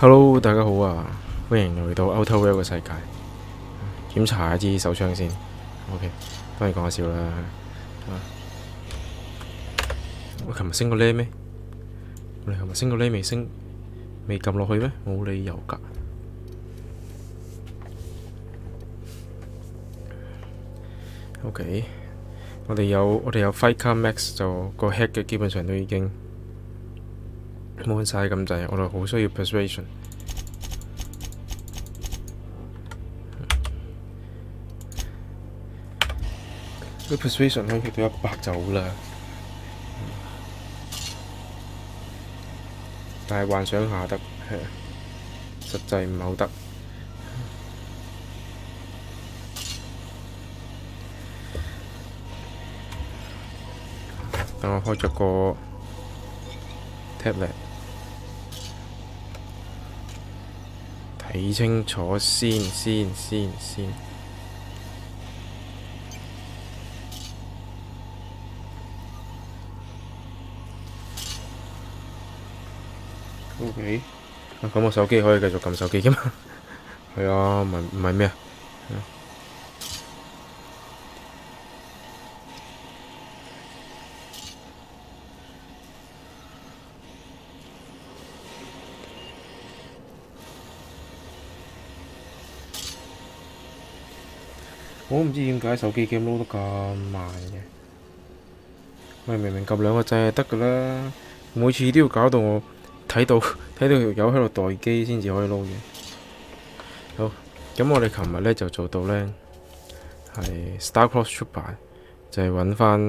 Hello，大家好啊！歡迎嚟到 Outer World 嘅世界。檢查一支手槍先。OK，當然講下笑啦。我琴日升個 level 咩？我哋琴日升個 level 未升，未撳落去咩？冇理由㗎。OK，我哋有 Fight Car Max 就個 head 嘅基本上都已經滿晒咁滯，我哋好需要 persuasion。個 persuasion 可以去到100就好啦，但係幻想下得，實際唔係好得。等我開咗個 tablet， 睇清楚先。OK， 咁我手機可以繼續撳手機㗎嘛？係啊，唔係咩啊？我唔知點解手機 game load 得咁慢嘅。我明明撳兩個掣就得㗎啦，每次都要搞到我睇到條友喺度待機先至可以撈嘢。好，咁我哋琴日呢就做到呢係 Star-Crossed Trooper， 就係揾翻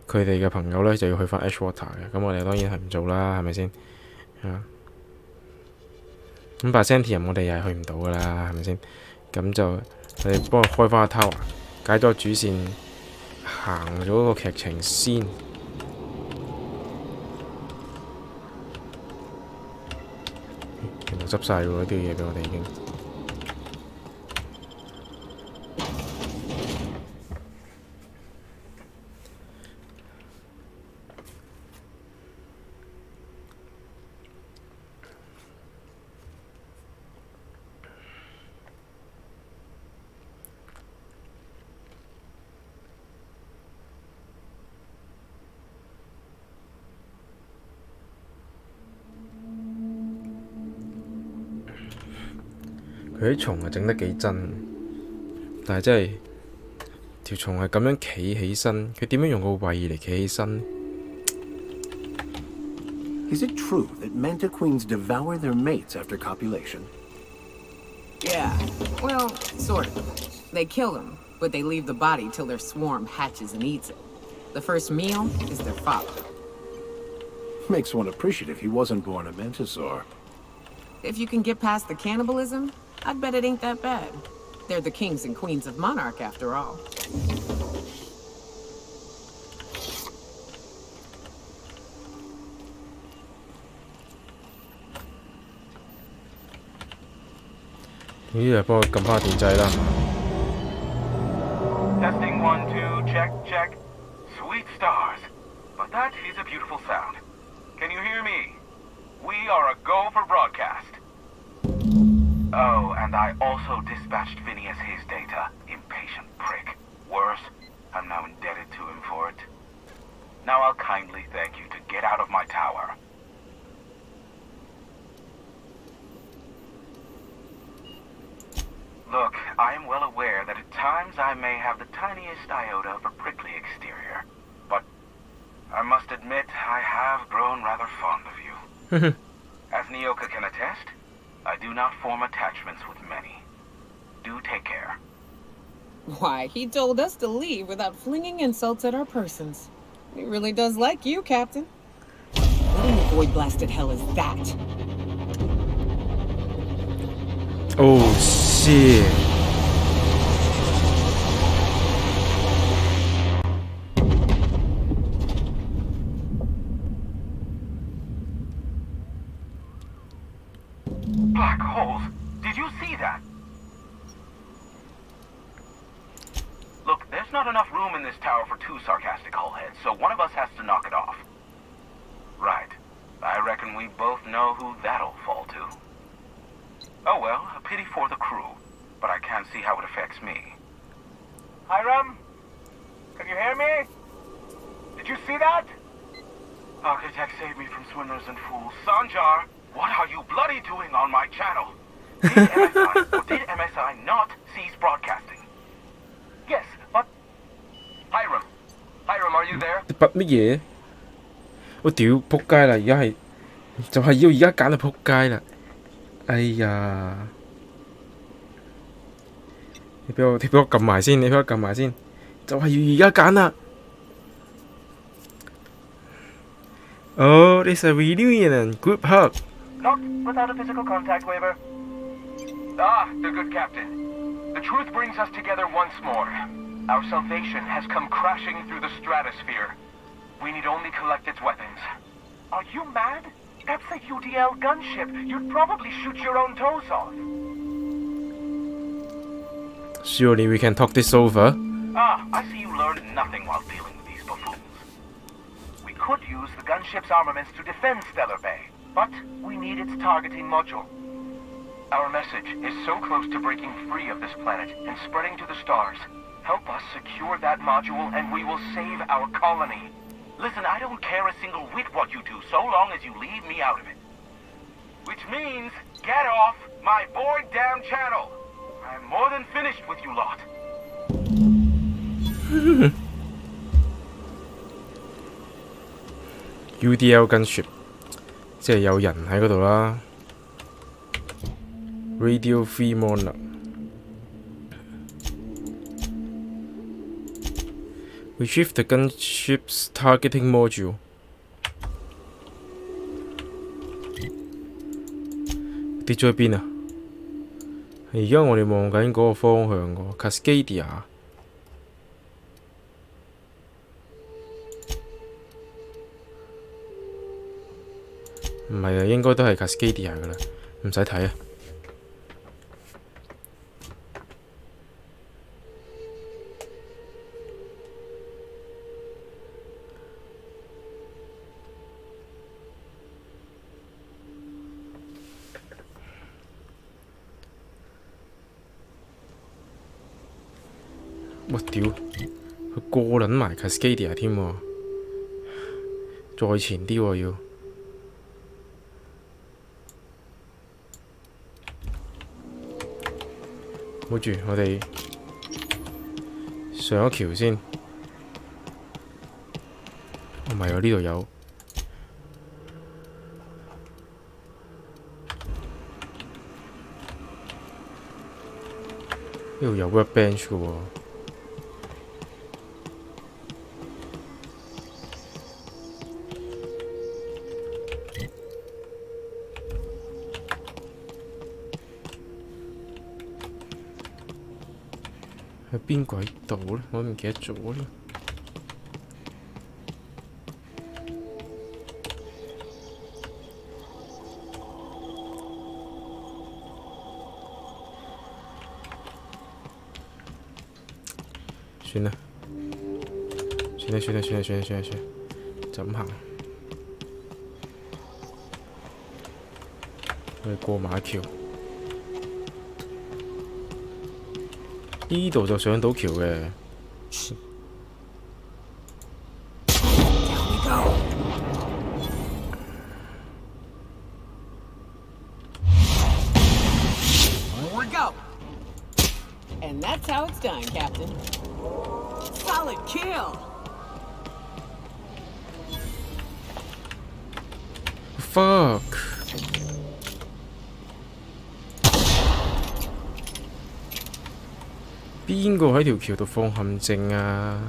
佢哋嘅朋友呢，就要去翻 Edgewater 嘅。咁我哋當然係唔做啦，係咪先？咁Byzantium我哋又係去唔到㗎啦，係咪先？咁就我哋幫佢開翻個 tower， 解咗主線，行咗個劇情先。原來執晒喎，呢啲嘢俾我哋已經。佢啲蟲係整得幾真，但係真係條蟲係咁樣企起身，佢點樣用個胃嚟企起身？Is it true that manta queens devour their mates after copulation? Yeah, well, sort of. They kill them, but they leave the body till their swarm hatches and eats it. The first meal is their father. Makes one appreciative he wasn't born a mantisaur. If you can get past the cannibalism, I'd bet it ain't that bad. They're the kings and queens of Monarch, after all. Testing 1, 2, check. Sweet stars. But that is a beautiful sound. Can you hear me? We are a go for broadcast. Oh, and I also dispatched Phineas his data. Impatient prick. Worse, I'm now indebted to him for it. Now I'll kindly thank you to get out of my tower. Look, I am well aware that at times I may have the tiniest iota of a prickly exterior, but I must admit I have grown rather fond of you. As Nyoka can attest, I do not form attachments with many. Do take care. Why, he told us to leave without flinging insults at our persons. He really does like you, Captain. What in the void-blasted hell is that? Oh, shit. Black holes! Did you see that? Look, there's not enough room in this tower for 2 sarcastic hullheads, so one of us has to knock it off. Right. I reckon we both know who that'll fall to. pity for the crew, but I can't see how it affects me. Hiram? Can you hear me? Did you see that? Architect saved me from swimmers and fools. Sanjar, what are you bloody doing on my channel? Did MSI or did MSI not cease broadcasting? Yes, but... Hiram? Hiram, are you there? 你筆乜嘢？我屌，仆街啦！而家係就係要而家揀就仆街啦！哎呀！你俾我撳埋先，你俾我撳埋先，就係要而家揀啦！Oh, it's a reunion group hug. Not without a physical contact waiver. Ah, the good captain. The truth brings us together once more. Our salvation has come crashing through the stratosphere. We need only collect its weapons. Are you mad? That's a UDL gunship. You'd probably shoot your own toes off. Surely we can talk this over. Ah, I see you learned nothing while dealing with these buffoons. We could use the gunship's armaments to defend Stellar Bay, but we need its targeting module. Our message is so close to breaking free of this planet and spreading to the stars. Help us secure that module and we will save our colony. Listen, I don't care a single whit what you do, so long as you leave me out of it. Which means, get off my boy damn channel. I'm more than finished with you lot. UDL gunship， 即係有人喺嗰度啦。Radio Free Monarch。Retrieve the gunship's targeting module。跌咗去邊啊？而家我哋望緊嗰個方向喎 ，Cascadia。唔係啊，應該都係 Cascadia 噶啦，唔使睇啊。我屌，佢過撚埋 Cascadia 添喎，再前啲喎要。好住，我哋上咗橋先。唔係喎，呢度有。呢度有 workbench 嘅喎。喺邊鬼度呢？我都唔記得咗啦。算啦，就咁行。我哋過馬橋。呢度就上到橋嘅。Here we go. And that's how it's done, Captain. Solid kill. Fuck. 邊個喺條橋度放陷阱啊？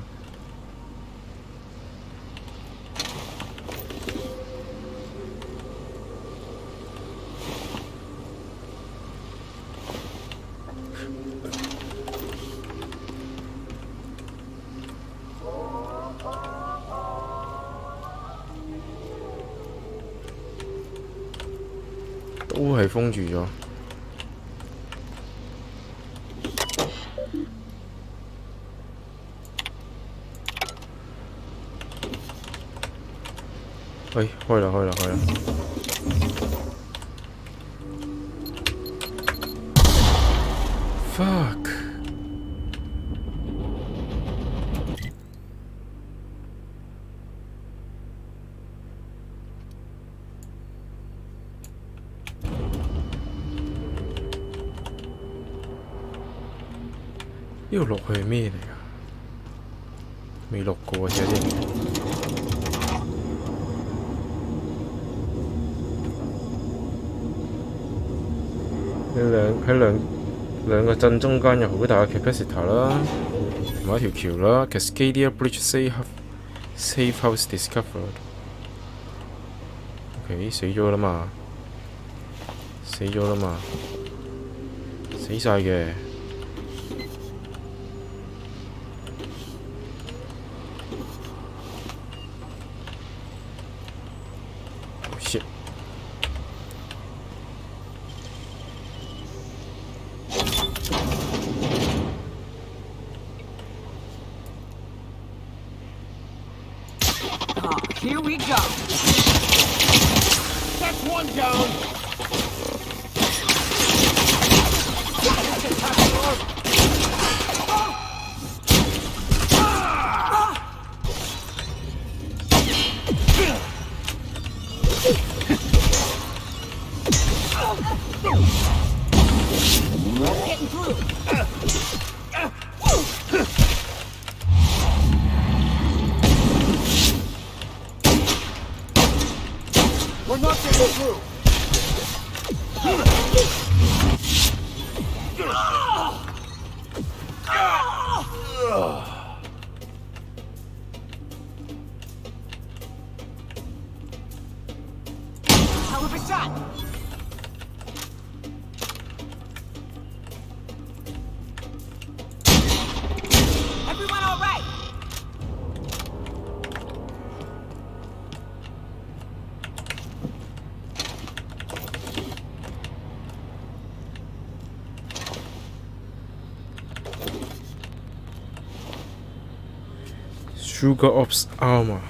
都係封住咗。喂，開啦！ Fuck！ 呢度落去係咩嚟㗎？未落過啊，睇先。兩個鎮中間有好大嘅 capacitor 啦，同埋一條橋啦。Cascadia Bridge Safe House Discovered。OK， 死咗啦嘛，死晒嘅。shit！ Here we go. That's one down. Getting through. We're not getting through. Hell of a shot. Everyone all right? Sugar Ops Armor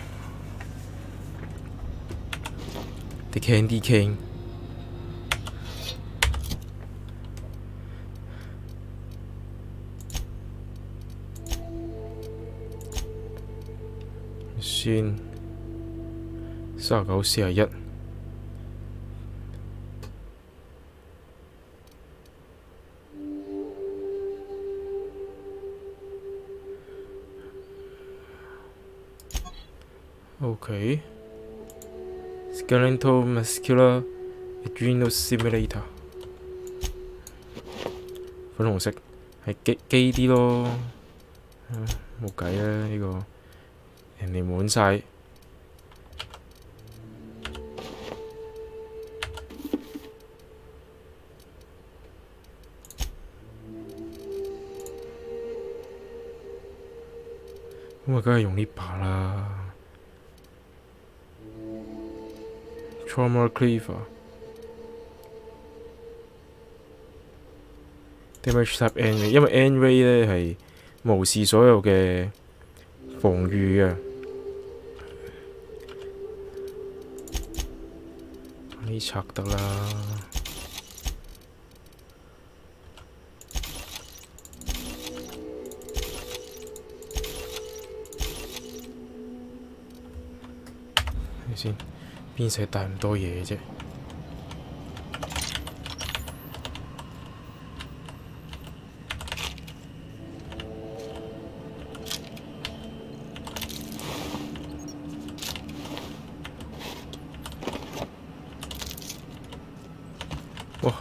The Candy King 先39、41OK Skeletal Muscular Adrenal Simulator 粉紅色係機啲咯，冇計啊！呢個人哋滿晒。咁啊，梗係用呢把啦。Trauma Cleaver Damage Type N Ray， 因為 N Ray 咧係無視所有嘅防禦嘅。呢拆得啦。睇先，邊使帶咁多嘢啫？哇！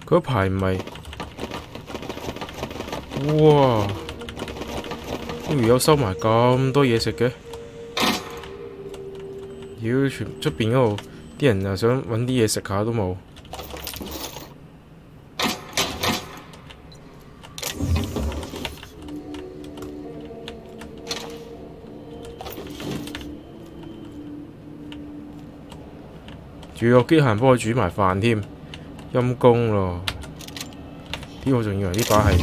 嗰排唔係，哇！呢條友收埋咁多嘢食嘅。妖！出邊嗰度啲人又想揾啲嘢食下都冇。仲有機械人幫我煮埋飯添，陰公咯！啲我仲以為呢把係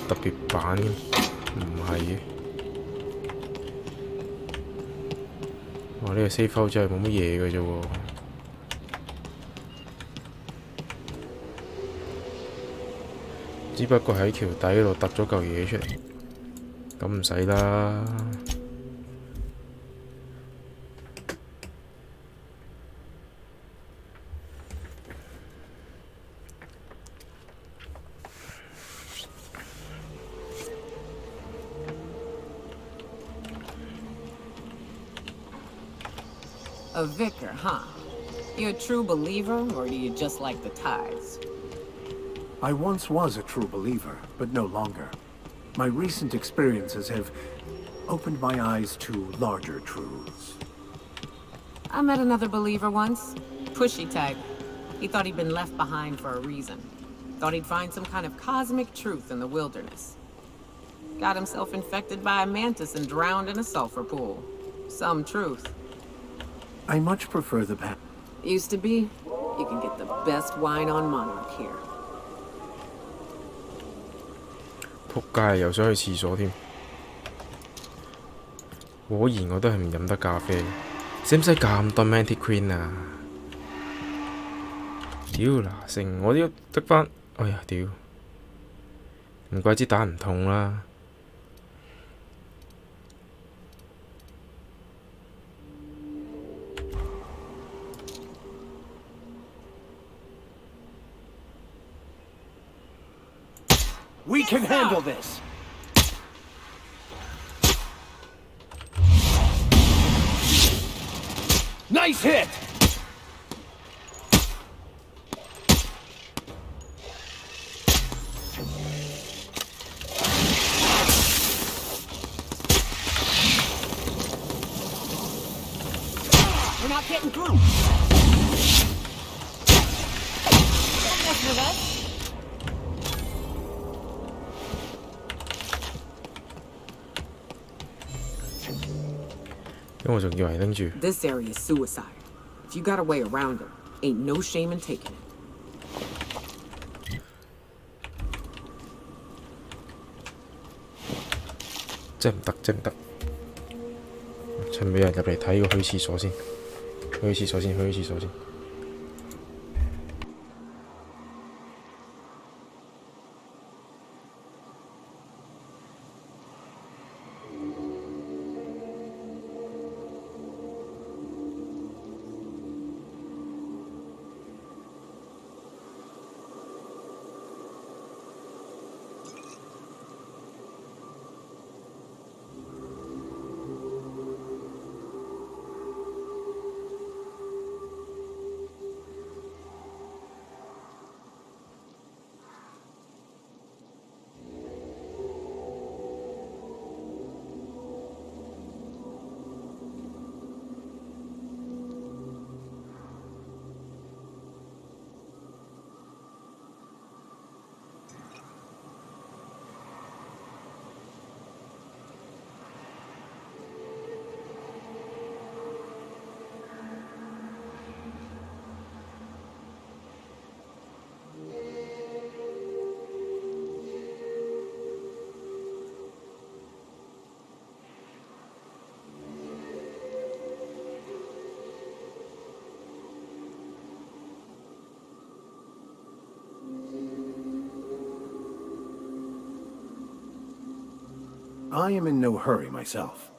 特別版添，唔係嘅。哇！呢個 safe house 真係冇乜嘢嘅啫喎。只不過喺橋底嗰度揼咗嚿嘢出嚟，咁唔使啦。A vicar, huh? You a true believer, or do you just like the tithes? I once was a true believer, but no longer. My recent experiences have opened my eyes to larger truths. I met another believer once. Pushy type. He thought he'd been left behind for a reason. Thought he'd find some kind of cosmic truth in the wilderness. Got himself infected by a mantis and drowned in a sulfur pool. Some truth. I much prefer the path. Used to be. You can get the best wine on Monarch here. 仆街，又想去廁所添。果然我都係唔飲得咖啡。使唔使咁多 Mantic Queen 啊？屌嗱成，我都得翻，哎呀屌！唔怪之打唔痛啦。We can handle this! Nice hit! We're not getting through. Don't mess with us. This area is suicide. If you got a way around it, ain't no shame in taking it. 真係唔得，真係唔得。趁俾人入嚟睇，我去廁所先，去廁所先，去廁所先。I am in no hurry myself.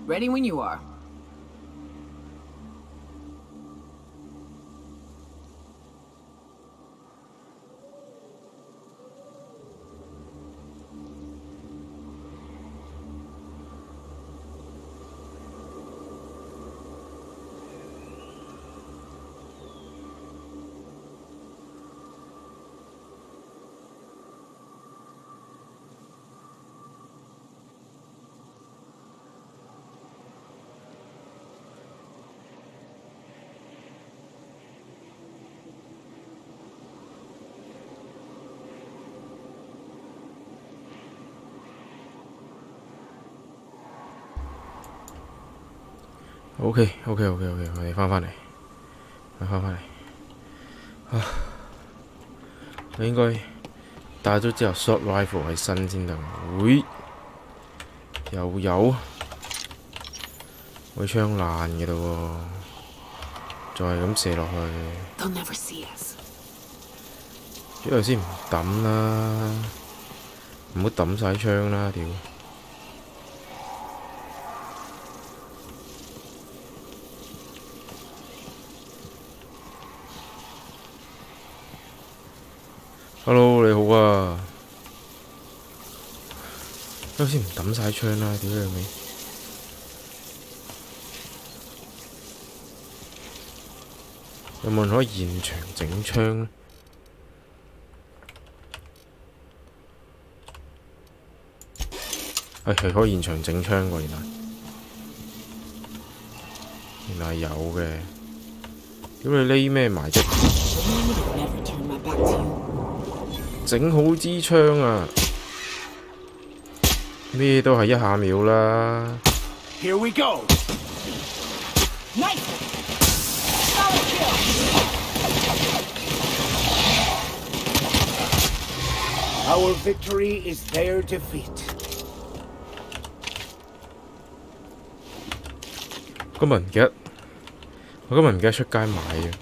Ready when you are. OK， 我哋翻嚟，啊！我應該帶咗支 short rifle 喺身先得。會又有會槍爛嘅嘞喎，再係咁射落去， They'll never see us. 之後先唔抌啦，唔好抌晒槍啦，屌！Hello， 你好啊！之後先唔抌晒槍啦，屌你老味！有冇人可以現場整槍？係可以現場整槍喎，原來有嘅。屌你匿咩埋啫？ Never turn my back to you. 整好支槍啊！咩都係一下秒啦。 Here we go! Nice! Solid kill! Our victory is their defeat. 今日唔記得，我今日唔記得出街買嘅，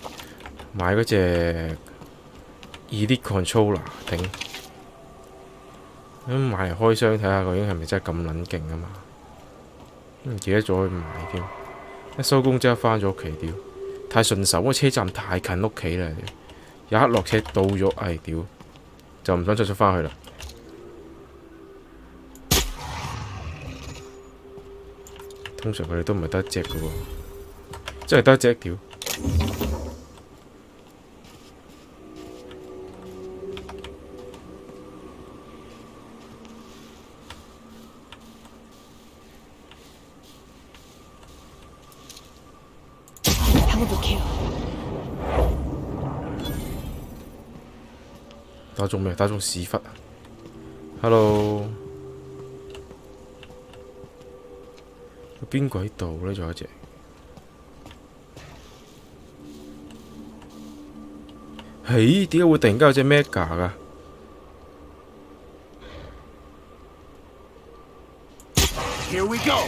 買嗰隻 Elite Controller 頂，咁買嚟開箱睇下究竟係咪真係咁撚勁啊嘛？唔記得咗去買添，一收工即刻返咗屋企，屌！太順手，個車站太近屋企啦，有一刻落車到咗，唉屌，就唔想再出返去啦。通常佢哋都唔係得一隻嘅喎，真係得一隻屌！ Hell of a kill. 打中咩？打中屎忽啊 ！Hello， 邊個喺度呢？仲有一隻。嘿，點解會突然間有隻 Mega 㗎？ Here we go!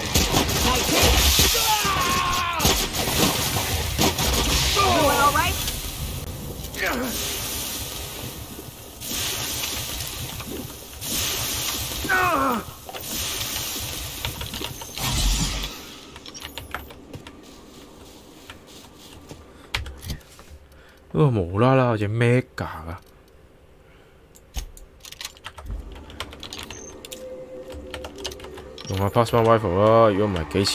Everyone all right? Ah! 無啦啦有隻 Mega 㗎，用下 Plasma Rifle 啦。如果唔係幾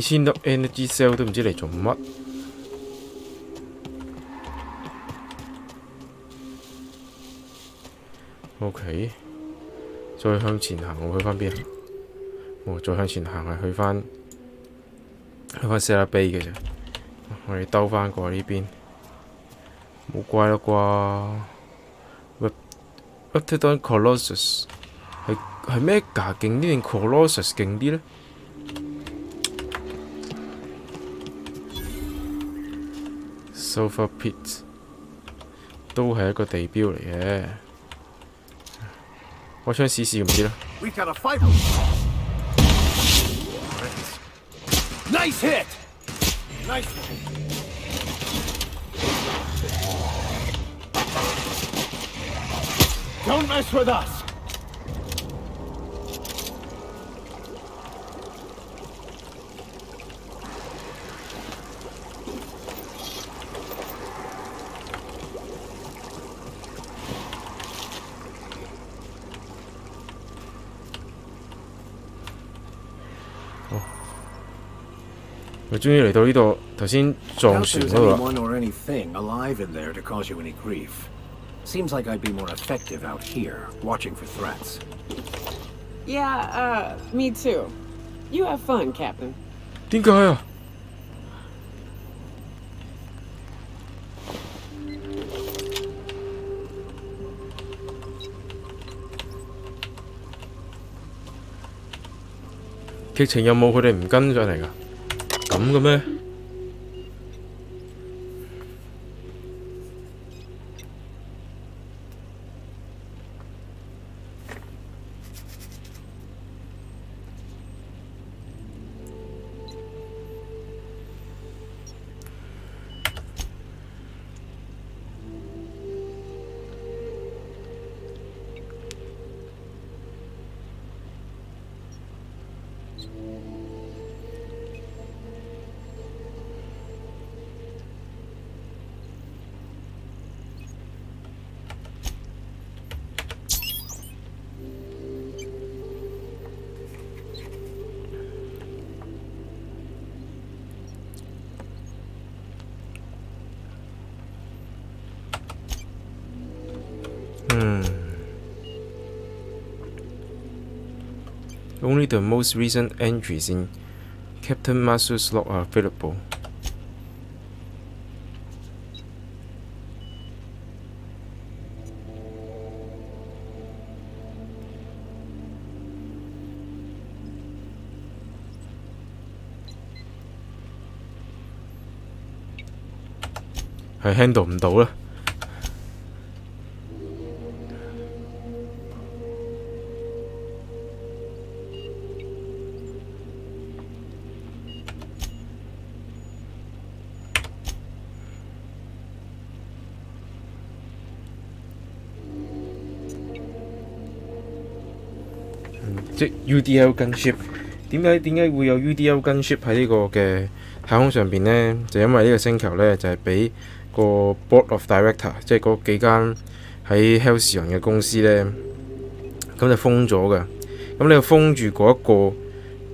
千粒 Energy Cell 都唔知嚟做乜。OK， 再向前行，我去返邊啊？哦，再向前行係去返 Cellar Bay 嘅啫。我哋兜返過呢邊。 冇怪啦啩 ？Reptidon Colossus 係 Mega 勁啲定 Colossus 勁啲呢？ Sulfur Pit 都係一個地標嚟嘅。我想試試唔知啦。 We've got a fighter. Nice hit. Nice one. Don't mess with us. 我終於嚟到呢度，頭先撞 Doubt 船 there's 嗰度啦。 anyone or anything alive in there to cause you any grief. Seems like I'd be more effective out here, watching for threats. Yeah, me too. You have fun, Captain. 點解啊？劇情有冇佢哋唔跟上嚟㗎？咁嘅咩？Only the most recent entries in Captain Master's log are available. 係 handle 唔到啦。即 UDL gunship 點解會有 UDL gunship 喺呢個嘅太空上邊呢？就因為呢個星球呢，就係俾個 board of director， 即係嗰幾間喺 Halcyon 嘅公司呢，咁就封咗嘅。咁你封住嗰一個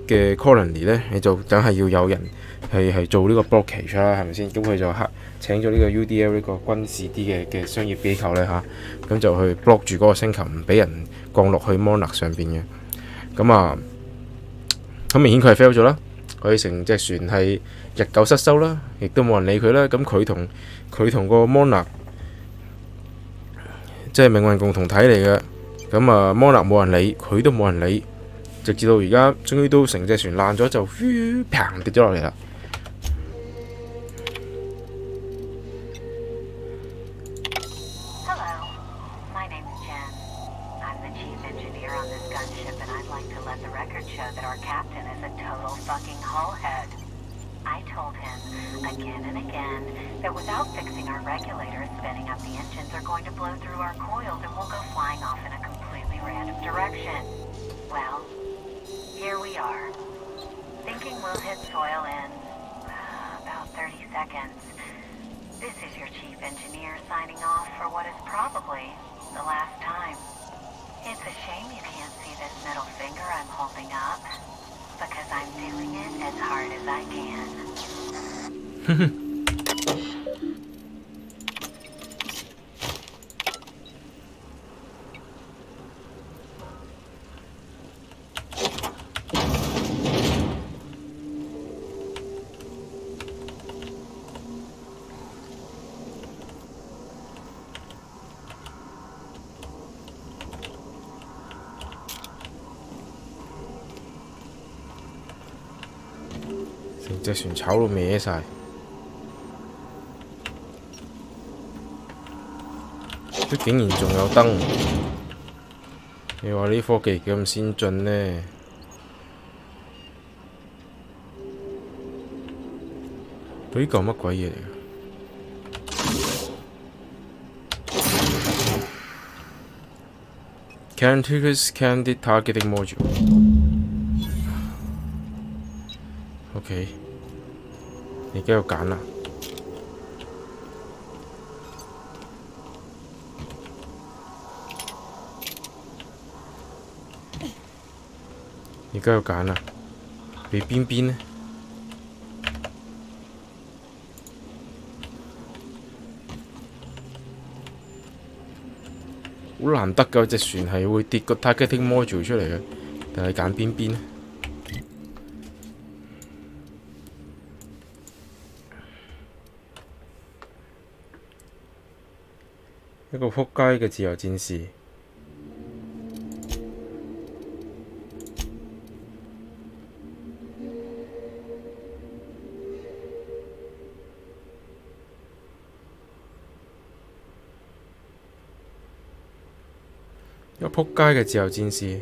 嘅 colony 呢，你就梗係要有人係做呢個 blockage 啦，係咪先？咁佢就請咗呢個 UDL 呢個軍事啲嘅商業機構呢，咁就去 block 住嗰個星球，唔俾人降落去 Monarch 上邊嘅。咁明顯佢係 fail 咗啦，佢成隻船係日久失修啦，亦都冇人理佢啦。咁佢同個 Monarch 即係命運共同體嚟嘅。Monarch 冇人理，佢都冇人理，直至到而家，終於都成隻船爛咗，就砰跌咗落嚟啦。成隻船炒到歪晒，都竟然仲有燈。你話呢啲科技幾咁先進呢？呢嚿乜鬼嘢嚟㗎 ？Cantonese Candid Targeting Module。OK， 你而家要揀啦。而家要揀啦，俾邊邊呢？好難得㗎，隻船係會跌個 targeting module 出嚟嘅，定係揀邊邊咧？一個撲街嘅自由戰士。一個撲街嘅自由戰士，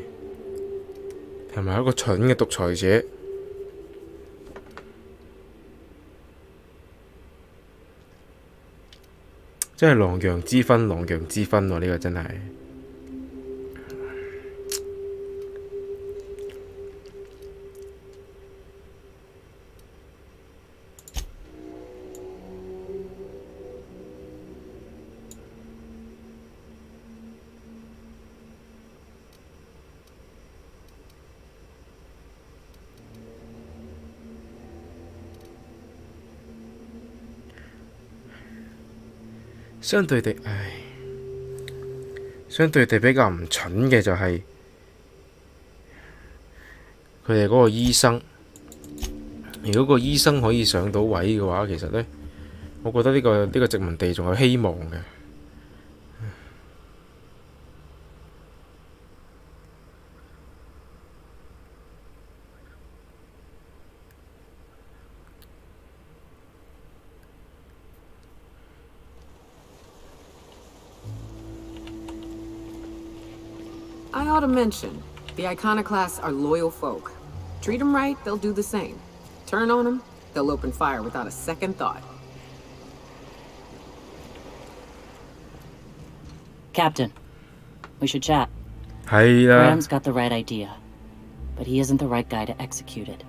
同埋一個蠢嘅獨裁者，真係狼羊之分，狼羊之分喎！呢個真係。相對地，相對地比較唔蠢嘅就係佢哋嗰個醫生。如果個醫生可以上到位嘅話，其實呢，我覺得呢個殖民地仲有希望嘅。I ought to mention, the Iconoclasts are loyal folk. Treat them right, they'll do the same. Turn on them, they'll open fire without a second thought. Captain, we should chat. 係啦， Graham's got the right idea, but he isn't the right guy to execute it.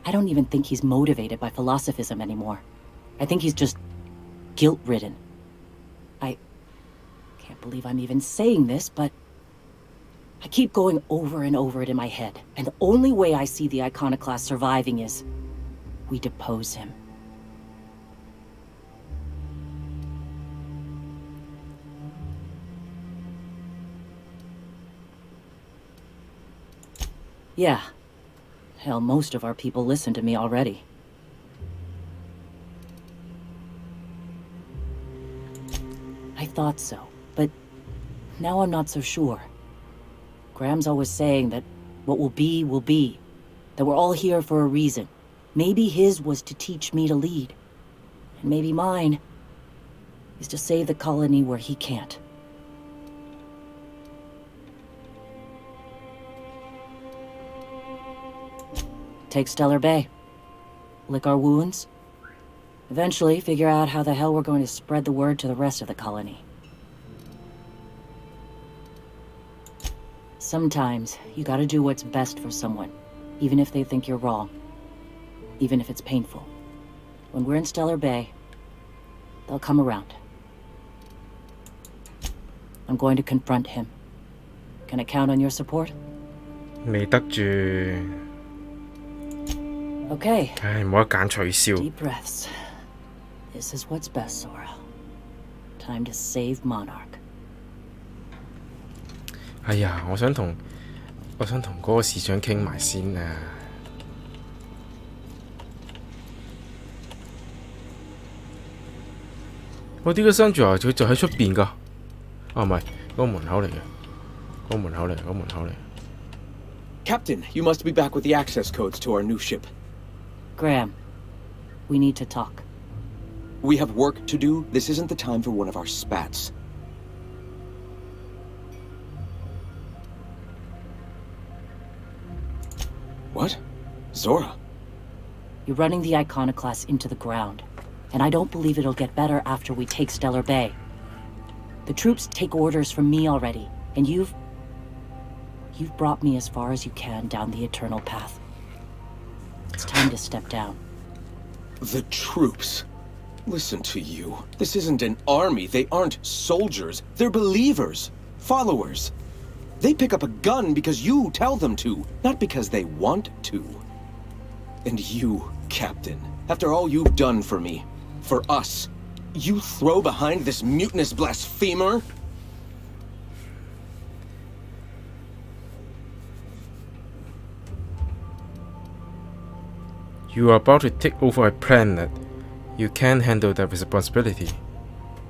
I don't even think he's motivated by philosophism anymore. I think he's just guilt-ridden. I can't believe I'm even saying this, but I keep going over and over it in my head, and the only way I see the Iconoclast surviving is we depose him. Yeah. Hell, most of our people listen to me already. I thought so, but now I'm not so sure. Graham's always saying that what will be, that we're all here for a reason. Maybe his was to teach me to lead, and maybe mine is to save the colony where he can't. Take Stellar Bay. Lick our wounds. Eventually figure out how the hell we're going to spread the word to the rest of the colony. Sometimes, you gotta do what's best for someone, even if they think you're wrong. Even if it's painful. When we're in Stellar Bay, they'll come around. I'm going to confront him. Can I count on your support? 未得住。 Okay. 唉，冇得揀取消。 Deep breaths. This is what's best, Sora. Time to save Monarch. 哎呀，我想同嗰個市長傾埋先啊！我點解生住啊？佢就喺出邊㗎？啊，唔係，嗰個門口嚟嘅，嗰個門口嚟，嗰個門口嚟。 Captain, you must be back with the access codes to our new ship. Graham, we need to talk. We have work to do. This isn't the time for one of our spats. What? Zora? You're running the Iconoclasts into the ground, and I don't believe it'll get better after we take Stellar Bay. The troops take orders from me already, and you've brought me as far as you can down the Eternal Path. It's time to step down. The troops. Listen to you. This isn't an army. They aren't soldiers. They're believers. Followers. They pick up a gun because you tell them to, not because they want to. And you, Captain, after all you've done for me, for us, you throw behind this mutinous blasphemer? You are about to take over a planet. You can't handle that responsibility.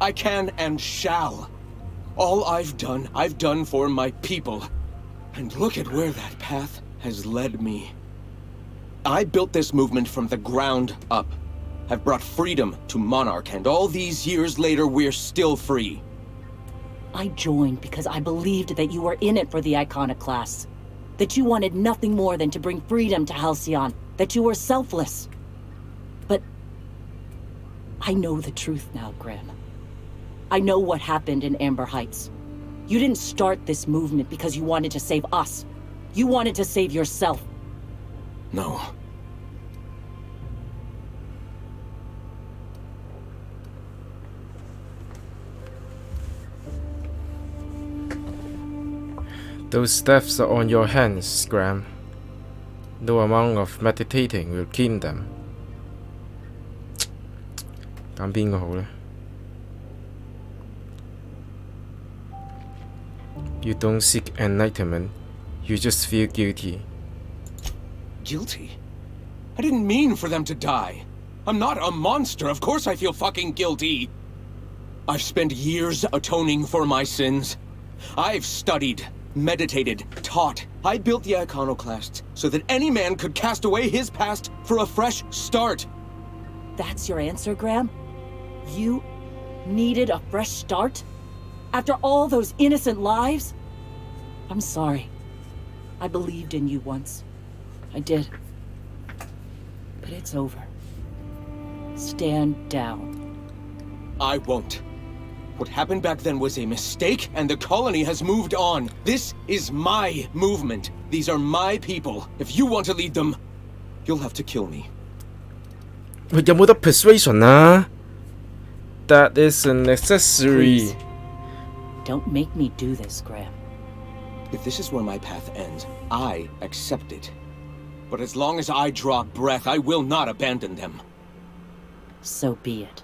I can and shall. All I've done for my people. And look at where that path has led me. I built this movement from the ground up. I've brought freedom to Monarch, and all these years later, we're still free. I joined because I believed that you were in it for the Iconoclasts. That you wanted nothing more than to bring freedom to Halcyon. That you were selfless. But I know the truth now, Graham. I know what happened in Amber Heights. You didn't start this movement because you wanted to save us. You wanted to save yourself. No. Those deaths are on your hands, Graham. No amount of meditating will clean them. 揀邊個好呢？ You don't seek enlightenment. You just feel guilty. Guilty? I didn't mean for them to die. I'm not a monster. Of course I feel fucking guilty. I've spent years atoning for my sins. I've studied, meditated, taught. I built the Iconoclasts so that any man could cast away his past for a fresh start. That's your answer, Graham? You needed a fresh start? After all those innocent lives? I'm sorry. I believed in you once. I did. But it's over. Stand down. I won't. What happened back then was a mistake, and the colony has moved on. This is my movement. These are my people. If you want to lead them, you'll have to kill me. 喂，有冇得 persuasion 啊？ That is a necessary. Please. Don't make me do this, Graham. If this is where my path ends, I accept it. But as long as I draw breath, I will not abandon them. So be it.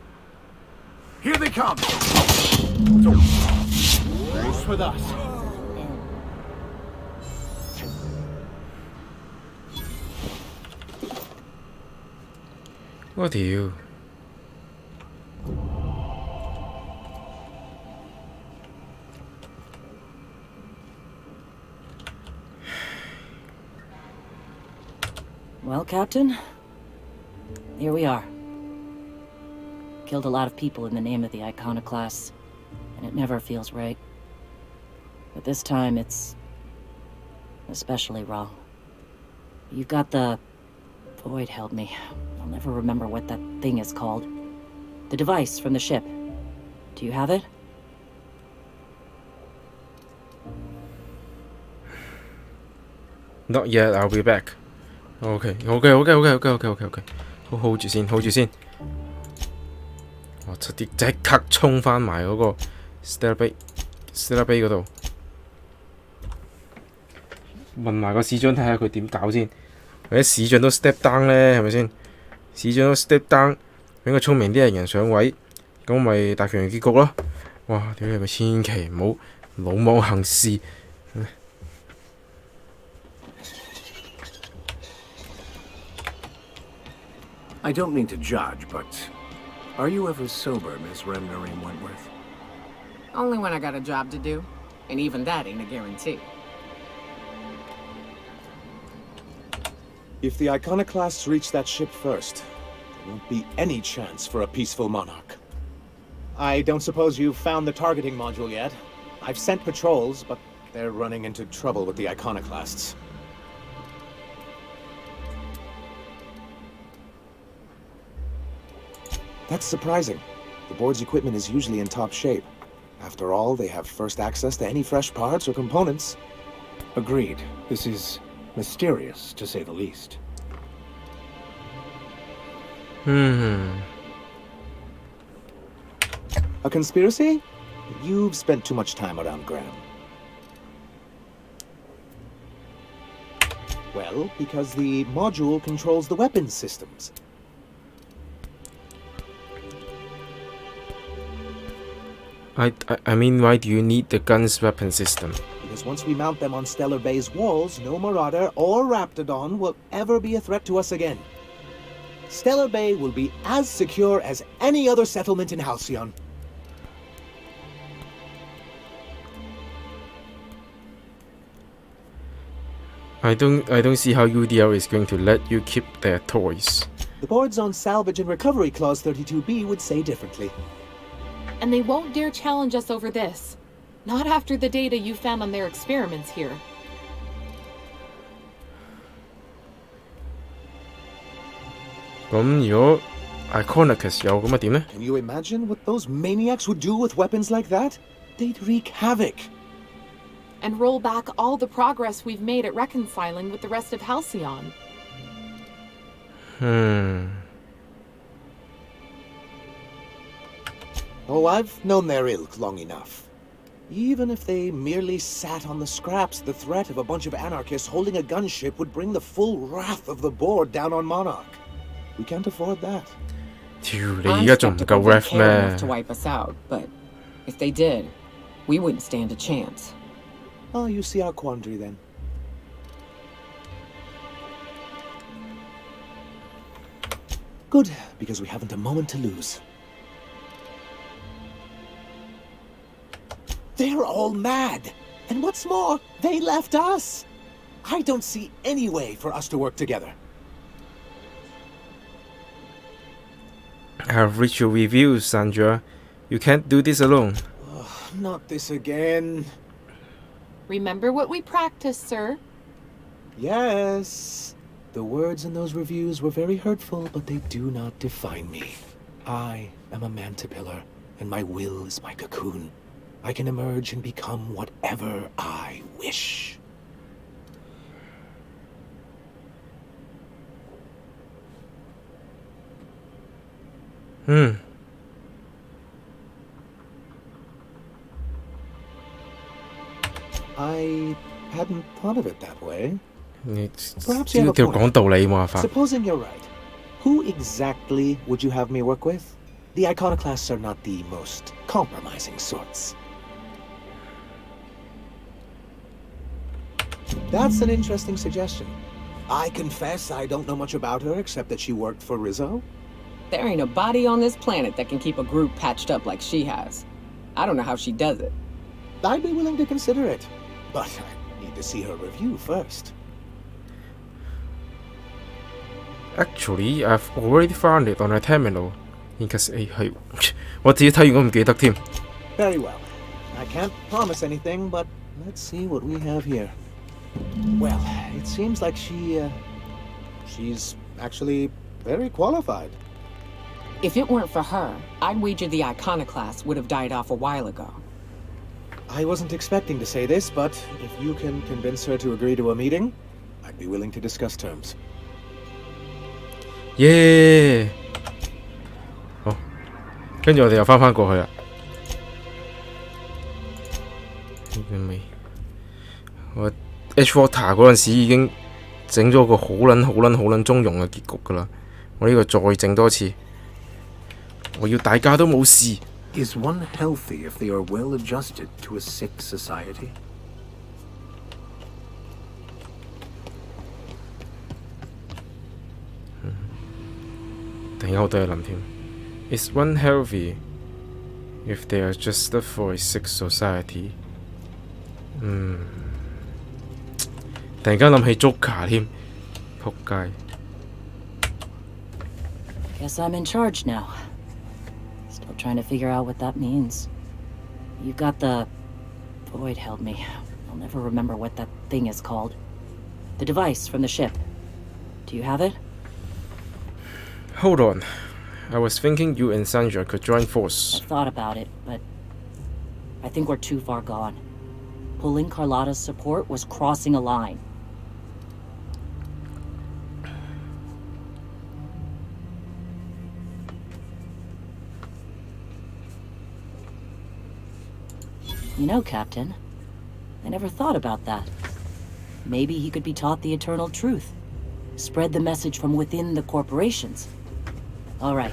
Here they come! Race with us. What are you? Well, Captain, here we are. Killed a lot of people in the name of the Iconoclasts, and it never feels right. But this time it's especially wrong. You've got the... Void held me. I'll never remember what that thing is called. The device from the ship. Do you have it? Not yet. I'll be back. OK， 好 hold 住先 ，hold 住先。我出啲即刻衝翻埋嗰個 Stellar Bay 嗰度，問埋個市長睇下佢點搞先。或者市長都 step down 咧，係咪先？市長都 step down，俾個聰明啲嘅人上位，咁咪大團圓結局咯。哇！屌你咪千祈唔好魯莽行事。I don't mean to judge, but are you ever sober, Miss Mandarin Wentworth? Only when I got a job to do, and even that ain't a guarantee. If the Iconoclasts reach that ship first, there won't be any chance for a peaceful monarch. I don't suppose you've found the targeting module yet. I've sent patrols, but they're running into trouble with the Iconoclasts. That's surprising. The board's equipment is usually in top shape. After all, they have first access to any fresh parts or components. Agreed. This is mysterious, to say the least. A conspiracy? You've spent too much time around Graham. Well, because the module controls the weapons systems. I mean, why do you need the gun's weapon system? Because once we mount them on Stellar Bay's walls, no Marauder or Raptidon will ever be a threat to us again. Stellar Bay will be as secure as any other settlement in Halcyon. I don't see how UDL is going to let you keep their toys. The board's own Salvage and Recovery Clause 32B would say differently. And they won't dare challenge us over this. Not after the data you found on their experiments here. Can you imagine what those maniacs would do with weapons like that? They'd wreak havoc. And roll back all the progress we've made at reconciling with the rest of Halcyon. Oh, I've known their ilk long enough. Even if they merely sat on the scraps, the threat of a bunch of anarchists holding a gunship would bring the full wrath of the board down on Monarch. We can't afford that. I'm skeptical they care enough to wipe us out, but if they did, we wouldn't stand a chance. Oh, you see our quandary then. Good, because we haven't a moment to lose. They're all mad! And what's more, they left us! I don't see any way for us to work together. I've read your reviews, Sandra. You can't do this alone. Oh, not this again. Remember what we practiced, sir? Yes. The words in those reviews were very hurtful, but they do not define me. I am a mantipillar, and my will is my cocoon. I can emerge and become whatever I wish. I hadn't thought of it that way. Perhaps you have a point. Supposing you're right, who exactly would you have me work with? The iconoclasts are not the most compromising sorts. That's an interesting suggestion. I confess I don't know much about her except that she worked for Rizzo. There ain't a body on this planet that can keep a group patched up like she has. I don't know how she does it. I'd be willing to consider it, but I need to see her review first. Actually, I've already found it on a terminal. 應該係我自己睇完我唔記得添。Very well. I can't promise anything, but let's see what we have here. Well, it seems like she's actually very qualified. If it weren't for her, I'd wager the iconoclast would have died off a while ago. I wasn't expecting to say this, but if you can convince her to agree to a meeting, I'd be willing to discuss terms. Yeah! 好，跟住我哋又返過去啦。我 H-Water 嗰陣時已經整咗個好撚中庸嘅結局㗎啦。我呢個再整多次，我要大家都冇事。Is one healthy if they are well adjusted to a sick society? Is one healthy if they are adjusted for a sick society? 突然間諗起 Joker 添，仆街。Guess I'm in charge now. Still trying to figure out what that means. You've got the... Void held me. I'll never remember what that thing is called. The device from the ship. Do you have it? Hold on. I was thinking you and Sandra could join force. I thought about it, but I think we're too far gone. Pulling Carlotta's support was crossing a line. You know, Captain, I never thought about that. Maybe he could be taught the eternal truth. Spread the message from within the corporations. All right.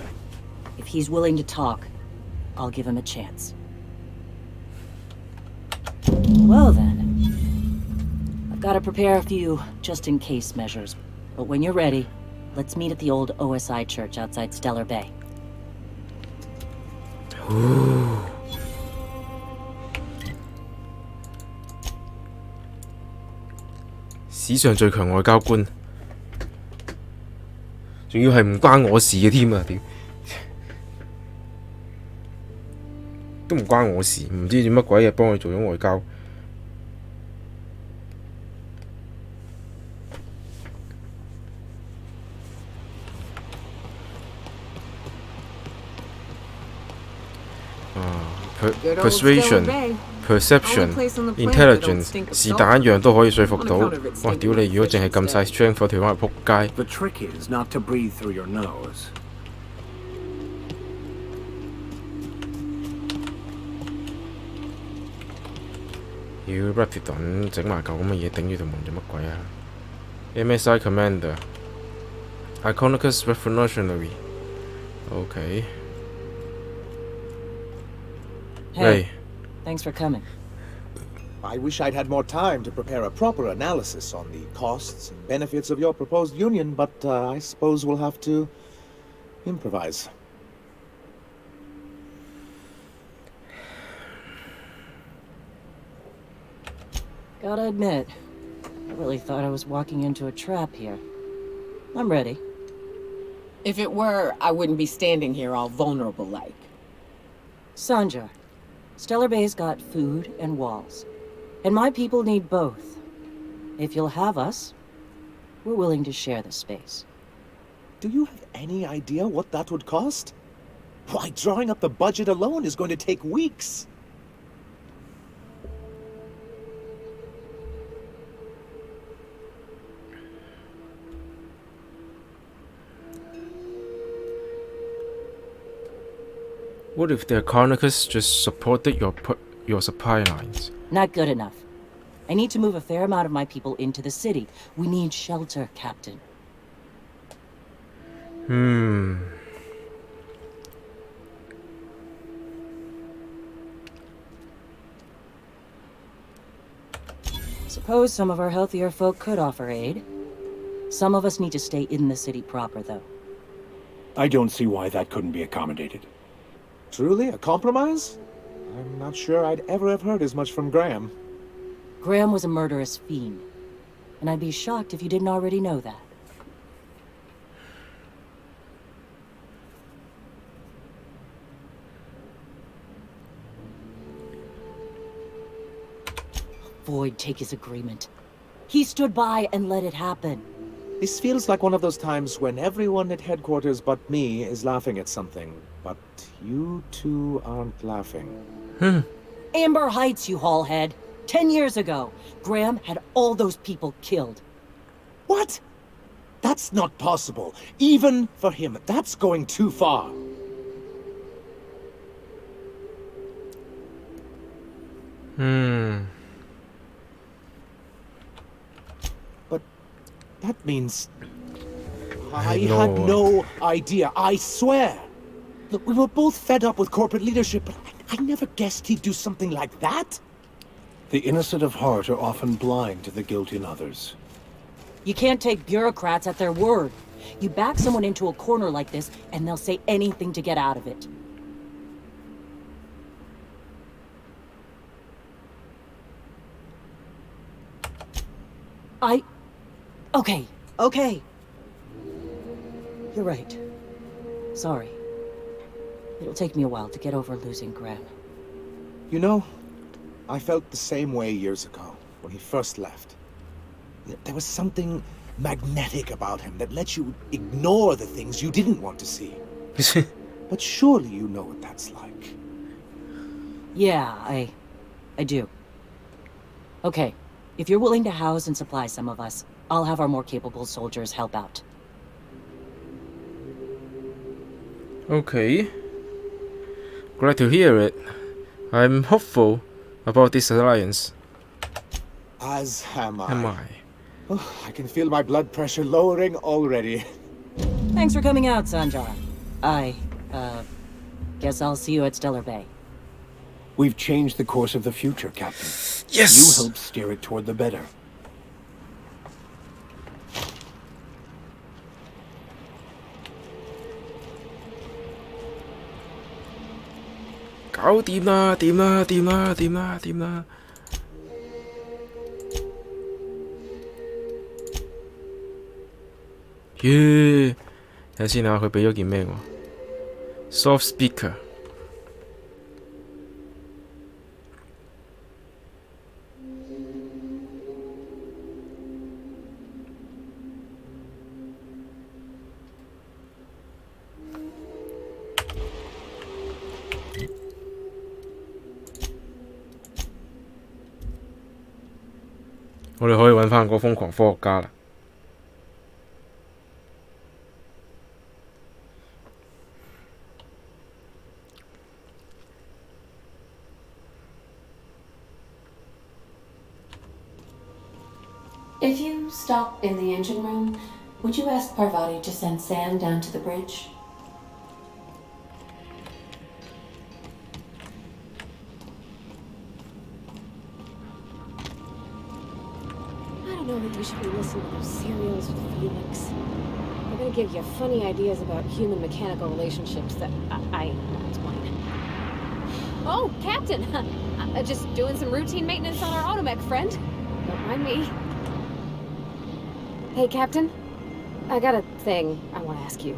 If he's willing to talk, I'll give him a chance. Well then. I've got to prepare a few just-in-case measures. But when you're ready, Let's meet at the old OSI church outside Stellar Bay. 史上最強外交官，仲要係唔關我事嘅添啊！屌，都唔關我事，唔知做乜鬼嘢幫佢做咗外交。Persuasion、Perception、Intelligence 是但一樣都可以說服到。哇！屌你，如果淨係撳晒 Strength 嗰條友係仆街。 The trick is not to breathe through your nose. 妖 Rapidon 整埋嚿咁嘅嘢頂住條門做乜鬼啊 ？MSI Commander Iconicus Revolutionary OK Hey, thanks for coming. I wish I'd had more time to prepare a proper analysis on the costs and benefits of your proposed union, but I suppose we'll have to improvise. Gotta admit, I really thought I was walking into a trap here. I'm ready. If it were, I wouldn't be standing here all vulnerable like. Sanjar, Stellar Bay's got food and walls. And my people need both. If you'll have us, we're willing to share the space. Do you have any idea what that would cost? Why, drawing up the budget alone is going to take weeks. What if the Iconicus just supported your supply lines? Not good enough. I need to move a fair amount of my people into the city. We need shelter, Captain. Suppose some of our healthier folk could offer aid. Some of us need to stay in the city proper, though. I don't see why that couldn't be accommodated. Truly, a compromise? I'm not sure I'd ever have heard as much from Graham. Graham was a murderous fiend, and I'd be shocked if you didn't already know that. Void take his agreement. He stood by and let it happen. This feels like one of those times when everyone at headquarters but me is laughing at something, but you two aren't laughing. Amber Heights, you haulhead. 10 years ago, Graham had all those people killed. What? That's not possible. Even for him, that's going too far. But that means... I had no idea, I swear. Look, we were both fed up with corporate leadership, but I never guessed he'd do something like that. The innocent of heart are often blind to the guilt in others. You can't take bureaucrats at their word. You back someone into a corner like this, and they'll say anything to get out of it. Okay. You're right. Sorry. It'll take me a while to get over losing Graham. You know, I felt the same way years ago, when he first left. There was something magnetic about him that let you ignore the things you didn't want to see. But surely you know what that's like. Yeah, I do. Okay, if you're willing to house and supply some of us, I'll have our more capable soldiers help out. Okay. Glad to hear it. I'm hopeful about this alliance. As am I. Am I? Oh, I can feel my blood pressure lowering already. Thanks for coming out, Sanjar. Guess I'll see you at Stellar Bay. We've changed the course of the future, Captain. Yes! You helped steer it toward the better. 搞掂啦，掂啦，掂啦，掂啦，掂啦。耶！睇下先啊，佢俾咗件咩喎 ？Soft speaker。我哋可以揾翻個瘋狂科學家啦。If you stop in the engine room, would you ask Parvati to send Sam down to the bridge? I don't know that you should be listening to those serials with Felix. They're gonna give you funny ideas about human-mechanical relationships that I won't explain. Oh, Captain! Just doing some routine maintenance on our automech, friend. Don't mind me. Hey, Captain. I got a thing I want to ask you.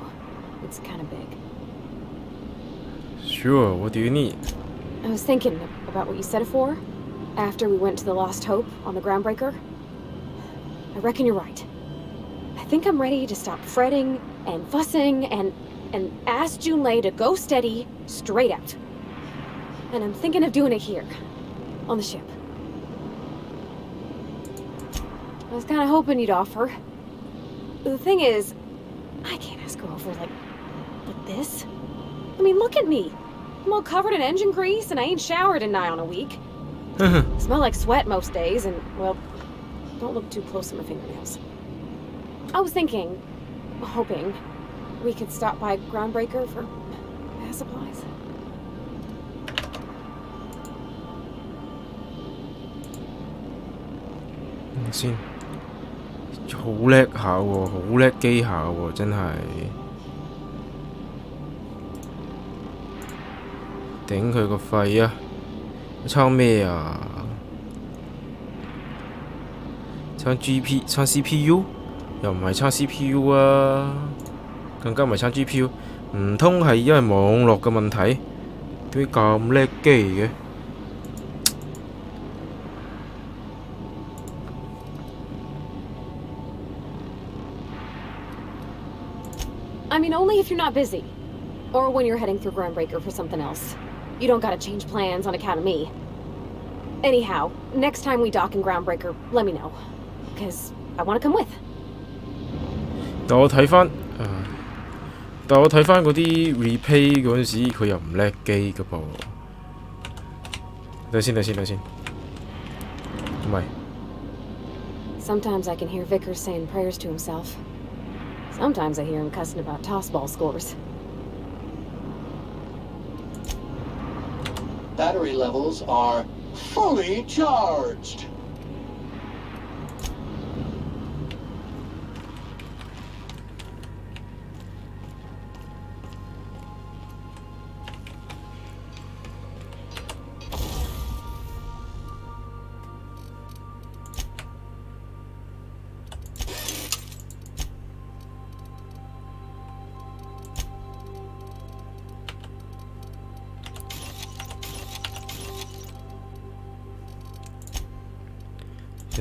It's kind of big. Sure, what do you need? I was thinking about what you said before, after we went to the Lost Hope on the Groundbreaker. I reckon you're right. I think I'm ready to stop fretting and fussing and ask Junlei to go steady, straight out. And I'm thinking of doing it here, on the ship. I was kind of hoping you'd offer. The thing is, I can't ask her over like this. I mean, look at me. I'm all covered in engine grease and I ain't showered in nigh on a week. Smell like sweat most days and, well, don't look too close to my fingernails. I was thinking, hoping, we could stop by Groundbreaker for pass supplies. Xin. 好叻下喎，好叻機下喎，真係頂佢個肺啊！撐咩啊？撐 撐 CPU？又唔係撐 CPU 啊，更加唔係撐 GPU，唔通係因為網絡嘅問題？點解咁叻機嘅？I mean, only if you're not busy. Or when you're heading through Groundbreaker for something else. You don't gotta change plans on account of me. Anyhow, next time we dock in Groundbreaker, let me know. Because I want to come with. 但我睇翻嗰啲 replay 嗰陣時，佢又唔叻機㗎噃。等先，唔係。Sometimes I can hear Vickers saying prayers to himself. Sometimes I hear him cussing about tossball scores. Battery levels are fully charged.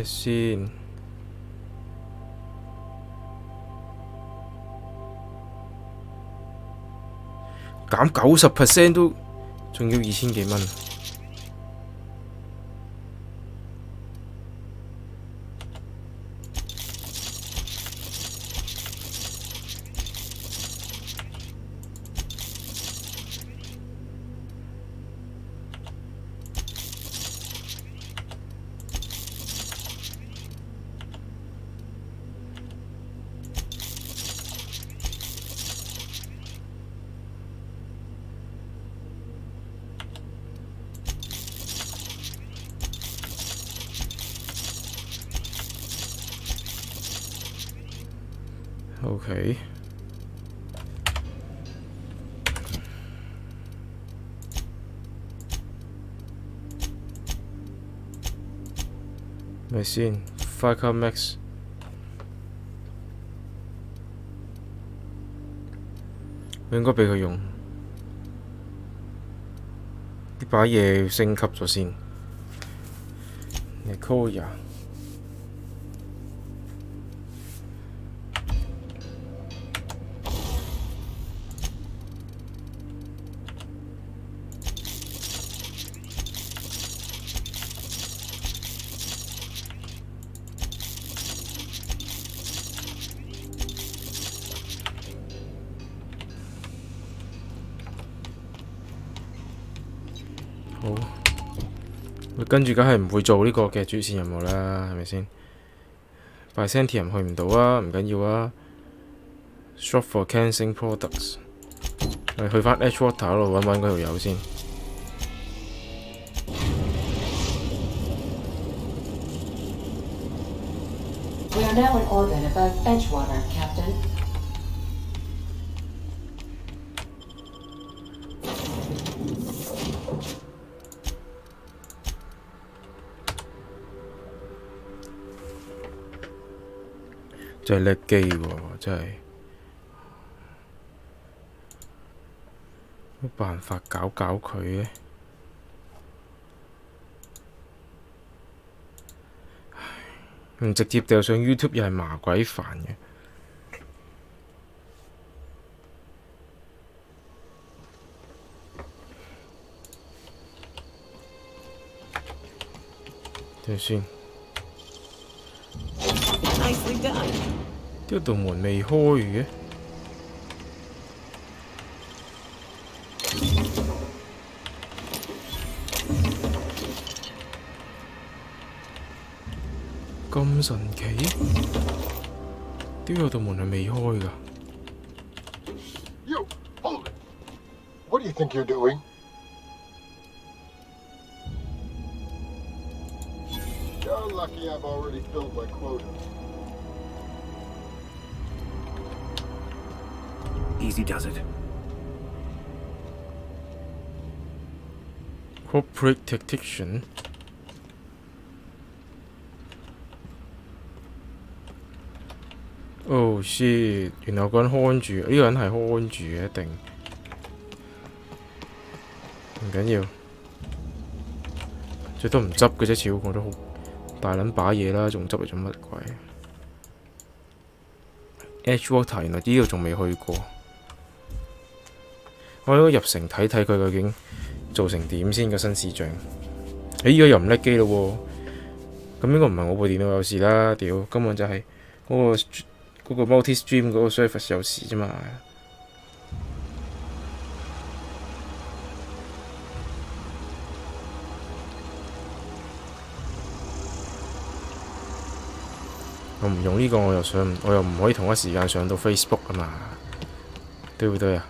先減90%都仲要2000幾蚊。OK，咪先 ？Firecar Max 我應該俾佢用。呢把嘢升級咗先。Nicoya。好，佢跟住梗係唔會做呢個嘅主線任務啦，係咪先 ？Byzantium 去唔到啊，唔緊要啊。Shop for Cantonese products， 我哋去翻 Edgewater 嗰度揾揾嗰條友先。We are now in orbit above Edgewater, Captain. 真係叻機喎，真係冇辦法搞佢嘅。唔直接掉上 YouTube 又係麻鬼煩嘅。睇下先。Nicely done. 呢道門未開嘅。咁神奇？點解有道門係未開㗎？ You, hold it. What do you think you're doing? You're lucky I've already filled my quota. Easy does it. Corporate tactician。Oh shit！ 原來有個人看住，呢個人係看住嘅一定。唔緊要，最多唔執嘅啫，超我都好大撚把嘢啦，仲執嚟做乜鬼 ？Edgewater 原來呢度仲未去過。我應該入城睇睇佢究竟做成點先個新市長。依家又唔叻機咯喎，咁應該唔係我部電腦有事啦，屌根本就係嗰個 multi-stream 嗰個 service 有事啫嘛。我唔用呢個，我又唔可以同一時間上到 Facebook 啊嘛，對唔對啊